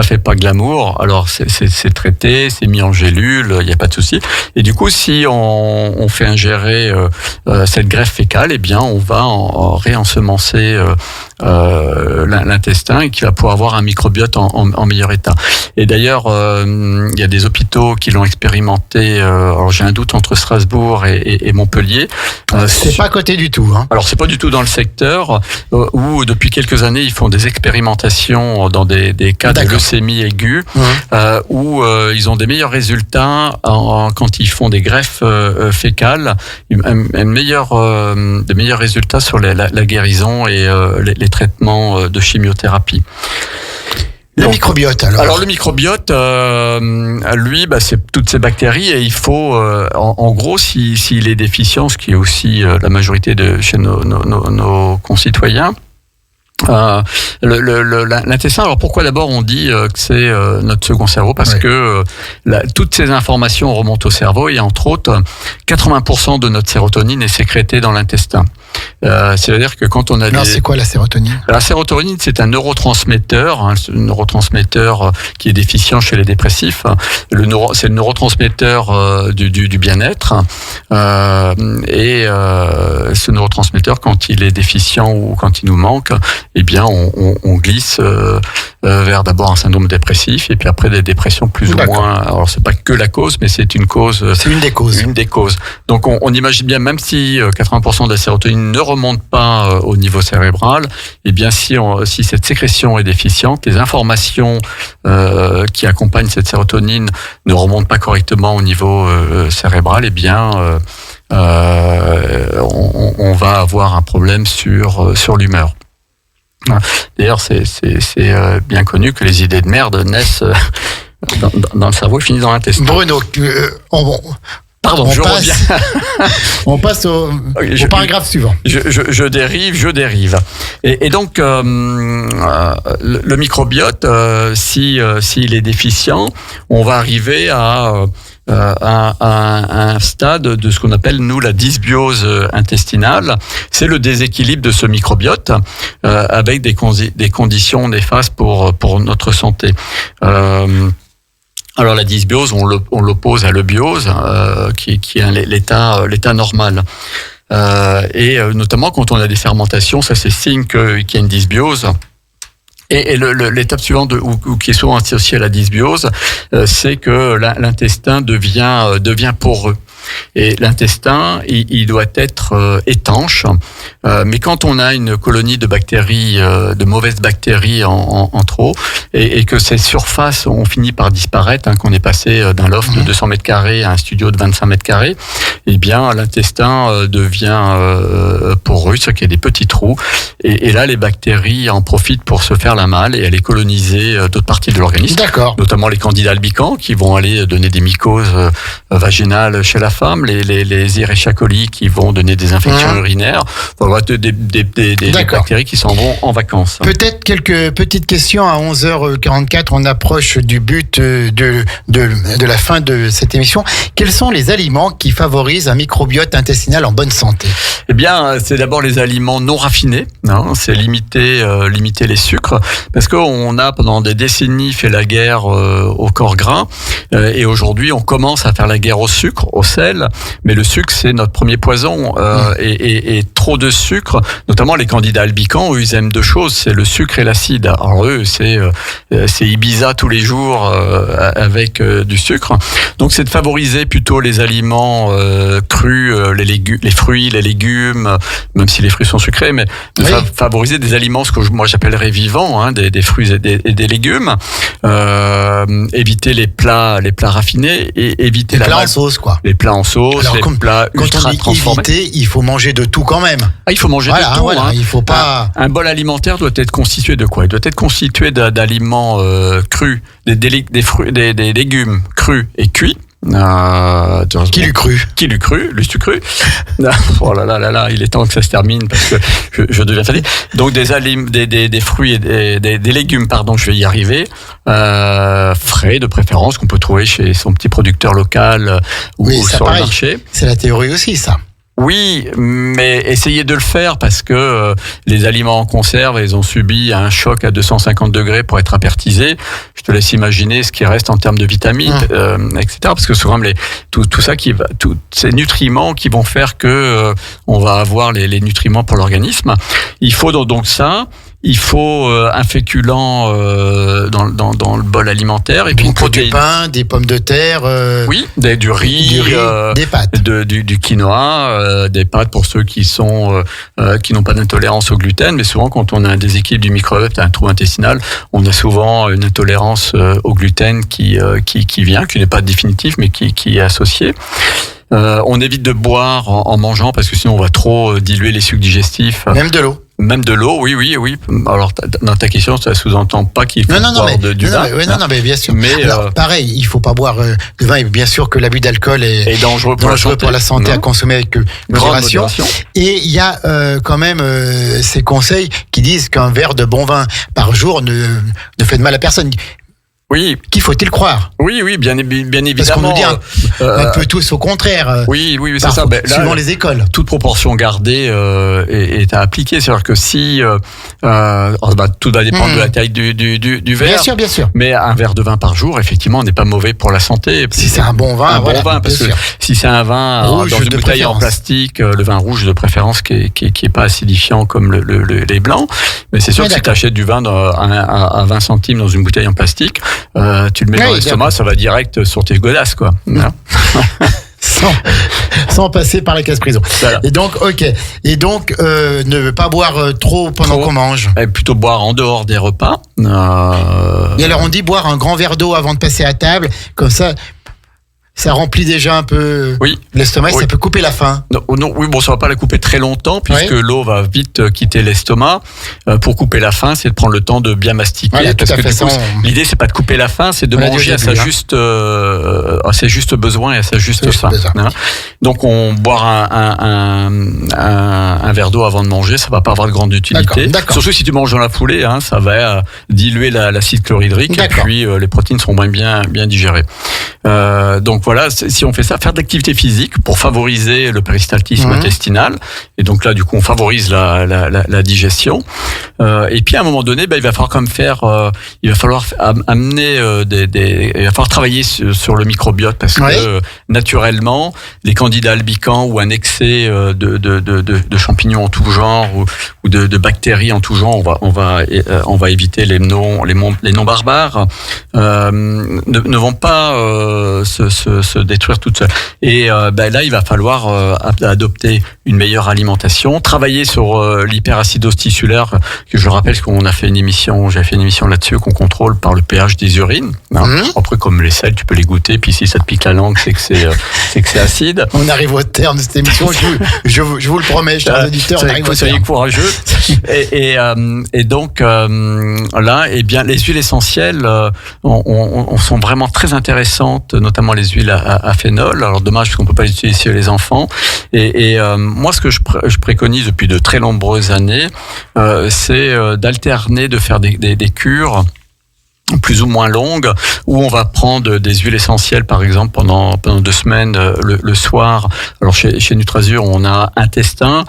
[SPEAKER 4] fait pas glamour. Alors c'est traité, c'est mis en gélule, il y a pas de souci. Et du coup, si on fait ingérer cette greffe fécale, eh bien on va réensemencer l'intestin et qui va pouvoir avoir un microbiote en meilleur état. Et d'ailleurs, il y a des hôpitaux qui l'ont expérimenté. Alors j'ai un doute entre Strasbourg et Montpellier.
[SPEAKER 5] C'est pas à côté du tout. Hein.
[SPEAKER 4] Alors c'est pas du tout dans le secteur où depuis quelques années ils font des expérimentations dans des cas de leucémie aiguë où ils ont des meilleurs résultats quand ils font des greffes fécales, des meilleurs résultats sur la guérison et les traitements de chimiothérapie.
[SPEAKER 5] Le microbiote, alors.
[SPEAKER 4] Alors le microbiote, lui, c'est toutes ces bactéries et il faut, en gros, s'il est déficient, ce qui est aussi la majorité chez nos concitoyens. L'intestin, alors pourquoi d'abord on dit que c'est notre second cerveau? Parce que toutes ces informations remontent au cerveau et entre autres 80% de notre sérotonine est sécrétée dans l'intestin. C'est-à-dire que quand on a
[SPEAKER 5] c'est quoi la sérotonine?
[SPEAKER 4] La sérotonine, c'est un neurotransmetteur, qui est déficient chez les dépressifs. C'est le neurotransmetteur du bien-être. Et ce neurotransmetteur, quand il est déficient ou quand il nous manque, eh bien, on glisse vers d'abord un syndrome dépressif et puis après des dépressions plus ou
[SPEAKER 5] D'accord.
[SPEAKER 4] moins. Alors c'est pas que la cause, mais c'est une cause.
[SPEAKER 5] C'est une des causes.
[SPEAKER 4] Une des causes. Donc on imagine bien, même si 80% de la sérotonine ne remonte pas au niveau cérébral, et bien si cette sécrétion est déficiente, les informations qui accompagnent cette sérotonine ne remontent pas correctement au niveau cérébral, et bien on va avoir un problème sur l'humeur. D'ailleurs, c'est bien connu que les idées de merde naissent dans le cerveau et finissent dans l'intestin.
[SPEAKER 5] Bruno,
[SPEAKER 4] Pardon, je reviens.
[SPEAKER 5] On passe au paragraphe suivant.
[SPEAKER 4] Je dérive. Et donc, le microbiote, s'il est déficient, on va arriver à un stade de ce qu'on appelle, nous, la dysbiose intestinale. C'est le déséquilibre de ce microbiote avec des conditions néfastes pour notre santé. Alors la dysbiose, on l'oppose à l'eubiose, qui est l'état normal. Et notamment quand on a des fermentations, ça c'est signe qu'il y a une dysbiose. Et l'étape suivante ou qui est souvent associée à la dysbiose, c'est que l'intestin devient poreux. Et l'intestin, il doit être étanche. Mais quand on a une colonie de bactéries, de mauvaises bactéries en trop, et que ces surfaces ont fini par disparaître, qu'on est passé d'un loft de 200 mètres carrés à un studio de 25 mètres carrés, eh bien l'intestin devient poreux, c'est qu'il y a des petits trous. Et là, les bactéries en profitent pour se faire la malle et aller coloniser d'autres parties de l'organisme.
[SPEAKER 5] D'accord.
[SPEAKER 4] Notamment les candidats albicans qui vont aller donner des mycoses vaginales chez la femme, les Escherichia coli qui vont donner des infections urinaires, voilà, des bactéries qui s'en vont en vacances.
[SPEAKER 5] Peut-être quelques petites questions à 11h44, on approche du but de la fin de cette émission. Quels sont les aliments qui favorisent un microbiote intestinal en bonne santé?
[SPEAKER 4] Eh bien, c'est d'abord les aliments non raffinés, c'est limiter les sucres, parce qu'on a pendant des décennies fait la guerre au corps gras, et aujourd'hui on commence à faire la guerre au sucre, au sel, mais le sucre c'est notre premier poison, et trop de sucre, notamment les candidats albicans, eux ils aiment deux choses, c'est le sucre et l'acide. Alors eux c'est Ibiza tous les jours avec du sucre. Donc c'est de favoriser plutôt les aliments crus, les fruits, les légumes, même si les fruits sont sucrés, mais de favoriser des aliments, ce que moi j'appellerais vivants, des fruits et des légumes. Éviter les plats raffinés et éviter
[SPEAKER 5] les plats en sauce, quoi.
[SPEAKER 4] Les plats en sauce,
[SPEAKER 5] alors,
[SPEAKER 4] les plats ultra transformés.
[SPEAKER 5] Éviter, il faut manger de tout quand même.
[SPEAKER 4] Il faut manger de tout.
[SPEAKER 5] Voilà, il faut pas.
[SPEAKER 4] Un bol alimentaire doit être constitué de quoi? Il doit être constitué d'aliments crus, des fruits, des légumes crus et cuits.
[SPEAKER 5] Qui l'eût cru?
[SPEAKER 4] Le sucru. Oh là là, il est temps que ça se termine parce que je deviens fatigué. Donc des fruits et des légumes, je vais y arriver, frais de préférence qu'on peut trouver chez son petit producteur local ou sur le marché.
[SPEAKER 5] C'est la théorie aussi, ça.
[SPEAKER 4] Oui, mais essayez de le faire parce que les aliments en conserve, ils ont subi un choc à 250 degrés pour être apertisés. Je te laisse imaginer ce qui reste en termes de vitamines, etc. Parce que souvent tout ça tous ces nutriments qui vont faire que on va avoir les nutriments pour l'organisme. Il faut donc ça. Il faut un féculent dans le bol alimentaire et puis une protéine.
[SPEAKER 5] Du pain, des pommes de terre.
[SPEAKER 4] Oui, du riz,
[SPEAKER 5] des pâtes,
[SPEAKER 4] du quinoa, des pâtes pour ceux qui n'ont pas d'intolérance au gluten. Mais souvent, quand on a un déséquilibre du microbiote, un trou intestinal, on a souvent une intolérance au gluten qui vient, qui n'est pas définitive, mais qui est associée. On évite de boire en mangeant parce que sinon on va trop diluer les sucs digestifs. Même de l'eau, oui. Alors, dans ta question, ça sous-entend pas qu'il faut boire du vin.
[SPEAKER 5] Non, mais bien sûr.
[SPEAKER 4] Mais
[SPEAKER 5] alors, pareil, il faut pas boire de vin. Et bien sûr que l'abus d'alcool est dangereux pour la santé à consommer avec modération. Et il y a quand même ces conseils qui disent qu'un verre de bon vin par jour ne fait de mal à personne.
[SPEAKER 4] Oui.
[SPEAKER 5] Qui faut-il croire?
[SPEAKER 4] Oui, bien évidemment.
[SPEAKER 5] Parce qu'on nous dit un peu tous au contraire.
[SPEAKER 4] Oui, c'est ça.
[SPEAKER 5] Suivant les écoles.
[SPEAKER 4] Toute proportion gardée est à appliquer. C'est-à-dire que si tout va dépendre de la taille du verre.
[SPEAKER 5] Bien sûr.
[SPEAKER 4] Mais un verre de vin par jour, effectivement, n'est pas mauvais pour la santé.
[SPEAKER 5] Si c'est un bon vin,
[SPEAKER 4] parce que si c'est un vin rouge dans une bouteille en plastique, le vin rouge de préférence qui est pas acidifiant comme les blancs. Mais c'est sûr
[SPEAKER 5] Oui,
[SPEAKER 4] que si tu
[SPEAKER 5] d'accord.
[SPEAKER 4] achètes du vin à 20 centimes dans une bouteille en plastique, tu le mets dans
[SPEAKER 5] Oui,
[SPEAKER 4] l'estomac,
[SPEAKER 5] d'accord.
[SPEAKER 4] ça va direct sur tes godasses, quoi. Hein.
[SPEAKER 5] Sans passer par la case-prison.
[SPEAKER 4] Voilà.
[SPEAKER 5] Et donc, ok. Et donc, ne pas boire trop pendant
[SPEAKER 4] Trop.
[SPEAKER 5] qu'on mange.
[SPEAKER 4] Et plutôt boire en dehors des repas.
[SPEAKER 5] Et alors, on dit boire un grand verre d'eau avant de passer à table. Comme ça remplit déjà un peu
[SPEAKER 4] Oui.
[SPEAKER 5] l'estomac.
[SPEAKER 4] Oui.
[SPEAKER 5] Ça peut couper la faim.
[SPEAKER 4] Non, oui, bon, ça va pas la couper très longtemps puisque
[SPEAKER 5] Oui.
[SPEAKER 4] l'eau va vite quitter l'estomac. Pour couper la faim, c'est de prendre le temps de bien mastiquer.
[SPEAKER 5] Voilà, tout
[SPEAKER 4] parce
[SPEAKER 5] à
[SPEAKER 4] que
[SPEAKER 5] fait,
[SPEAKER 4] du coup,
[SPEAKER 5] ça,
[SPEAKER 4] l'idée, c'est pas de couper la faim, c'est de
[SPEAKER 5] On l'a dit au
[SPEAKER 4] manger à
[SPEAKER 5] début,
[SPEAKER 4] ses justes besoins et à sa juste
[SPEAKER 5] Juste
[SPEAKER 4] faim.
[SPEAKER 5] besoin.
[SPEAKER 4] Hein. Donc, on boire un verre d'eau avant de manger, ça va pas avoir de grande utilité.
[SPEAKER 5] D'accord.
[SPEAKER 4] Surtout si tu manges dans la foulée, hein, ça va diluer l'acide chlorhydrique et
[SPEAKER 5] D'accord.
[SPEAKER 4] puis les protéines seront bien digérées. Donc voilà, si on fait ça, faire de l'activité physique pour favoriser le péristaltisme intestinal. Et donc là, du coup, on favorise la digestion. Et puis à un moment donné, il va falloir quand même il va falloir amener il va falloir travailler sur le microbiote parce que naturellement, les candidats albicans ou un excès de champignons en tout genre ou de bactéries en tout genre, on va éviter les noms barbares, ne vont pas se détruire toutes seules. Et là, il va falloir adopter une meilleure alimentation, travailler sur l'hyperacidose tissulaire, que je rappelle qu'on a fait j'ai fait une émission là-dessus, qu'on contrôle par le pH des urines. Hein. Après, comme les sels, tu peux les goûter, puis si ça te pique la langue, c'est que c'est acide.
[SPEAKER 5] On arrive au terme de cette émission. Je vous le promets, chers auditeurs, on arrive au
[SPEAKER 4] Soyez
[SPEAKER 5] terme.
[SPEAKER 4] courageux. Et donc là, eh bien, les huiles essentielles sont vraiment très intéressantes, notamment les huiles à phénol. Alors dommage parce qu'on peut pas les utiliser chez les enfants. Et moi, ce que je préconise depuis de très nombreuses années, c'est d'alterner, de faire des cures plus ou moins longues, où on va prendre des huiles essentielles, par exemple, pendant 2 semaines, le soir. Alors, chez Nutrazur, on a un testin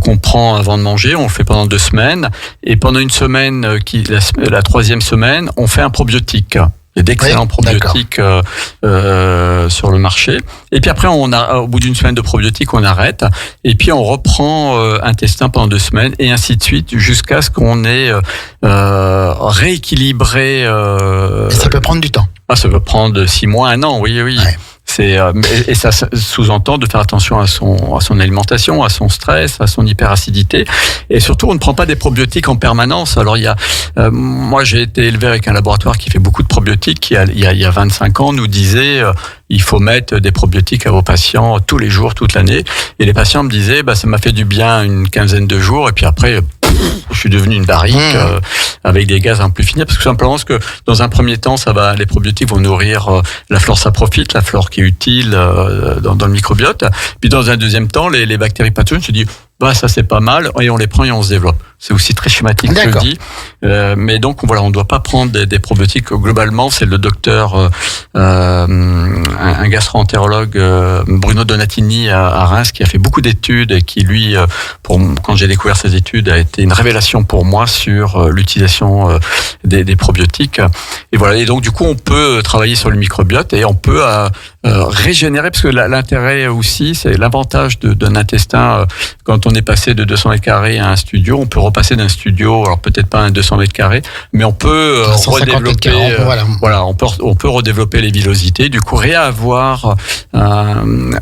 [SPEAKER 4] qu'on prend avant de manger, on le fait pendant 2 semaines, et pendant une semaine, la 3e semaine, on fait un probiotique. Il y a d'excellents probiotiques sur le marché. Et puis après, au bout d'une semaine de probiotiques, on arrête. Et puis on reprend un testin pendant 2 semaines et ainsi de suite jusqu'à ce qu'on ait rééquilibré.
[SPEAKER 5] Et ça peut prendre du temps.
[SPEAKER 4] Ça peut prendre 6 mois, 1 an, oui.
[SPEAKER 5] Ouais.
[SPEAKER 4] Et ça sous-entend de faire attention à son alimentation, à son stress, à son hyperacidité. Et surtout, on ne prend pas des probiotiques en permanence. Alors, moi, j'ai été élevé avec un laboratoire qui fait beaucoup de probiotiques, qui, il y a 25 ans, nous disait il faut mettre des probiotiques à vos patients tous les jours, toute l'année. Et les patients me disaient ça m'a fait du bien une quinzaine de jours. Et puis après, je suis devenu une barrique avec des gaz un peu plus finis, parce que simplement que dans un premier temps, les probiotiques vont nourrir la flore saprophyte, la flore qui est utile dans le microbiote. Puis dans un deuxième temps, les bactéries pathogènes se disent ça c'est pas mal, et on les prend et on se développe. C'est aussi très schématique ce que je dis. Mais donc voilà, on ne doit pas prendre des probiotiques. Globalement, c'est le docteur, un gastro-entérologue, Bruno Donatini à Reims, qui a fait beaucoup d'études et qui lui, quand j'ai découvert ces études, a été une révélation pour moi sur l'utilisation des probiotiques. Et voilà. Et donc du coup, on peut travailler sur le microbiote et on peut régénérer, parce que l'intérêt aussi, c'est l'avantage d'un intestin. Quand on est passé de 200 mètres carrés à un studio, on peut repasser d'un studio, alors peut-être pas un 200 mètres carrés, mais on peut
[SPEAKER 5] 150 mètres carrés,
[SPEAKER 4] on peut redévelopper les villosités, du coup réavoir une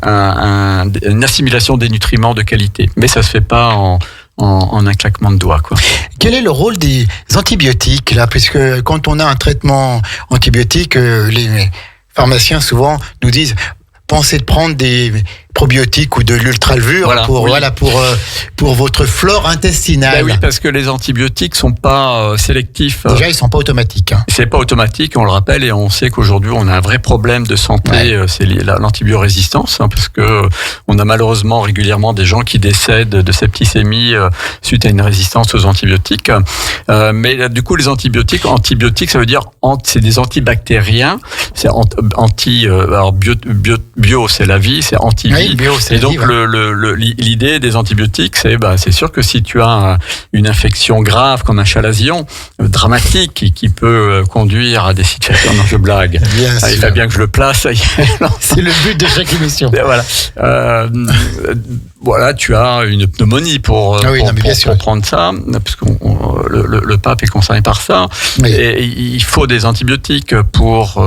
[SPEAKER 4] assimilation des nutriments de qualité. Mais ça se fait pas en un claquement de doigts, quoi.
[SPEAKER 5] Quel est le rôle des antibiotiques, là, puisque quand on a un traitement antibiotique, les pharmaciens souvent nous disent pensez de prendre des probiotiques ou de l'ultralevure pour votre flore intestinale.
[SPEAKER 4] Oui, parce que les antibiotiques sont pas sélectifs.
[SPEAKER 5] Déjà, ils sont pas automatiques.
[SPEAKER 4] C'est pas automatique, on le rappelle, et on sait qu'aujourd'hui on a un vrai problème de santé, c'est l'antibiorésistance, parce que on a malheureusement régulièrement des gens qui décèdent de septicémie suite à une résistance aux antibiotiques. Mais du coup, les antibiotiques, ça veut dire c'est des antibactériens, c'est alors bio c'est la vie, c'est anti-vie. Et donc l'idée des antibiotiques, c'est sûr que si tu as une infection grave comme un chalazion dramatique qui peut conduire à des situations, non je blague, il faut bien que je le place.
[SPEAKER 5] C'est le but de chaque émission.
[SPEAKER 4] Voilà. voilà, tu as une pneumonie pour prendre ça, parce que le pape est concerné par ça.
[SPEAKER 5] Oui.
[SPEAKER 4] Et il faut des antibiotiques pour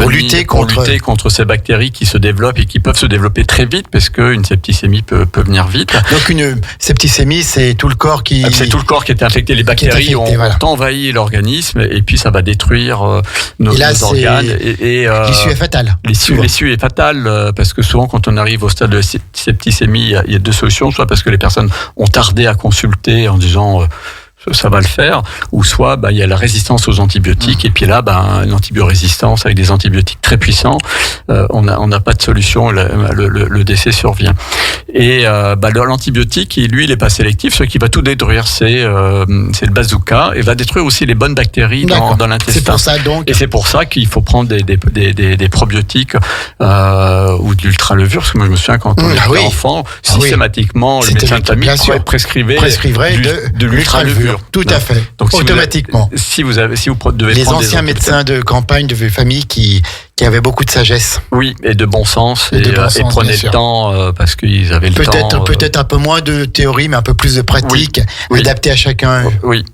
[SPEAKER 4] lutter contre ces bactéries qui se développent et qui peuvent se développer très vite, parce qu'une septicémie peut venir vite.
[SPEAKER 5] Donc une septicémie, c'est tout le corps qui...
[SPEAKER 4] C'est tout le corps qui est infecté. Les bactéries ont envahi l'organisme et puis ça va détruire nos organes.
[SPEAKER 5] L'issue est fatale.
[SPEAKER 4] L'issue est fatale parce que souvent quand on arrive au stade de septicémie, il y a deux solutions, soit parce que les personnes ont tardé à consulter en disant ça va le faire, ou soit il y a la résistance aux antibiotiques et puis là l'antibiorésistance avec des antibiotiques très puissants, on n'a pas de solution, le décès survient. Et l'antibiotique, lui, il n'est pas sélectif, ce qui va tout détruire, c'est le bazooka, et va détruire aussi les bonnes bactéries dans l'intestin.
[SPEAKER 5] C'est pour ça donc.
[SPEAKER 4] Et c'est pour ça qu'il faut prendre des probiotiques ou de l'ultralevure, parce que moi je me souviens quand on était enfant, systématiquement les médecins de famille prescrivaient de l'ultralevure.
[SPEAKER 5] Tout à fait. Donc, automatiquement.
[SPEAKER 4] Si vous devez
[SPEAKER 5] les
[SPEAKER 4] prendre
[SPEAKER 5] anciens médecins de campagne, de famille qui avaient beaucoup de sagesse.
[SPEAKER 4] Oui, et de bon sens. Et prenaient le temps parce qu'ils avaient le temps.
[SPEAKER 5] Peut-être un peu moins de théorie, mais un peu plus de pratique, adaptée à chacun.
[SPEAKER 4] Oui.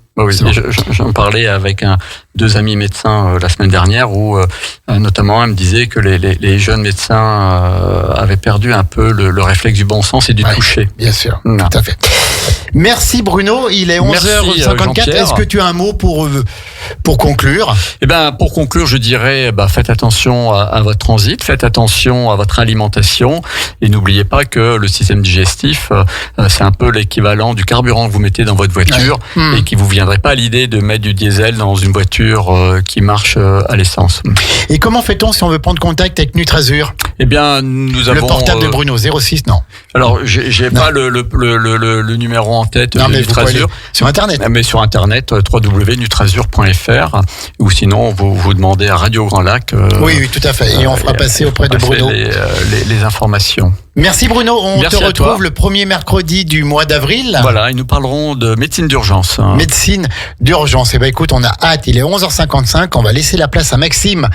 [SPEAKER 4] J'en parlais avec deux amis médecins la semaine dernière où notamment un me disait que les jeunes médecins avaient perdu un peu le réflexe du bon sens et du toucher.
[SPEAKER 5] Bien sûr, tout à fait. Merci Bruno, il est 11h54. Est-ce que tu as un mot pour conclure ?
[SPEAKER 4] Pour conclure, je dirais faites attention à votre transit, faites attention à votre alimentation et n'oubliez pas que le système digestif, c'est un peu l'équivalent du carburant que vous mettez dans votre voiture et qui vous viendrait pas à l'idée de mettre du diesel dans une voiture qui marche à l'essence.
[SPEAKER 5] Et comment fait-on si on veut prendre contact avec Nutrazur ?
[SPEAKER 4] Nous avons...
[SPEAKER 5] Le portable de Bruno, 06, non.
[SPEAKER 4] Alors, j'ai pas le numéro en tête de Nutrazur.
[SPEAKER 5] Sur Internet.
[SPEAKER 4] Mais sur Internet, www.nutrazur.fr ou sinon, vous demandez à Radio Grand Lac.
[SPEAKER 5] Oui, tout à fait. Et on fera passer auprès de Bruno
[SPEAKER 4] les informations.
[SPEAKER 5] Merci Bruno, on te retrouve le premier mercredi du mois d'avril.
[SPEAKER 4] Voilà, et nous parlerons de médecine d'urgence.
[SPEAKER 5] Médecine d'urgence. Écoute, on a hâte, il est 11h55, on va laisser la place à Maxime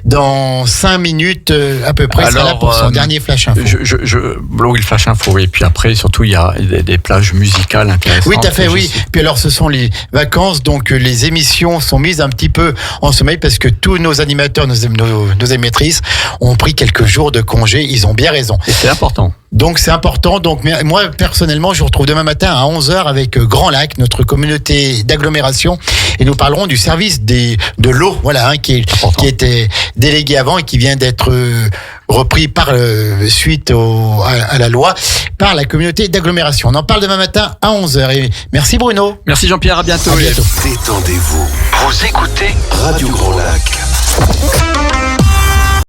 [SPEAKER 5] dans 5 minutes à peu près. C'est là pour son dernier Flash Info.
[SPEAKER 4] Le Flash Info, et puis après, surtout, il y a des plages musicales intéressantes.
[SPEAKER 5] Oui, tout à fait, oui. Puis alors, ce sont les vacances, donc les émissions sont mises un petit peu en sommeil parce que tous nos animateurs, nos émettrices ont pris quelques jours de congé, ils ont bien raison.
[SPEAKER 4] Et c'est important.
[SPEAKER 5] Donc c'est important. Donc moi personnellement, je vous retrouve demain matin à 11h avec Grand Lac, notre communauté d'agglomération, et nous parlerons du service de l'eau, qui était délégué avant et qui vient d'être repris par suite à la loi par la communauté d'agglomération. On en parle demain matin à 11h. Et merci Bruno.
[SPEAKER 4] Merci Jean-Pierre, à bientôt.
[SPEAKER 2] Détendez-vous. Vous écoutez Radio Grand Lac.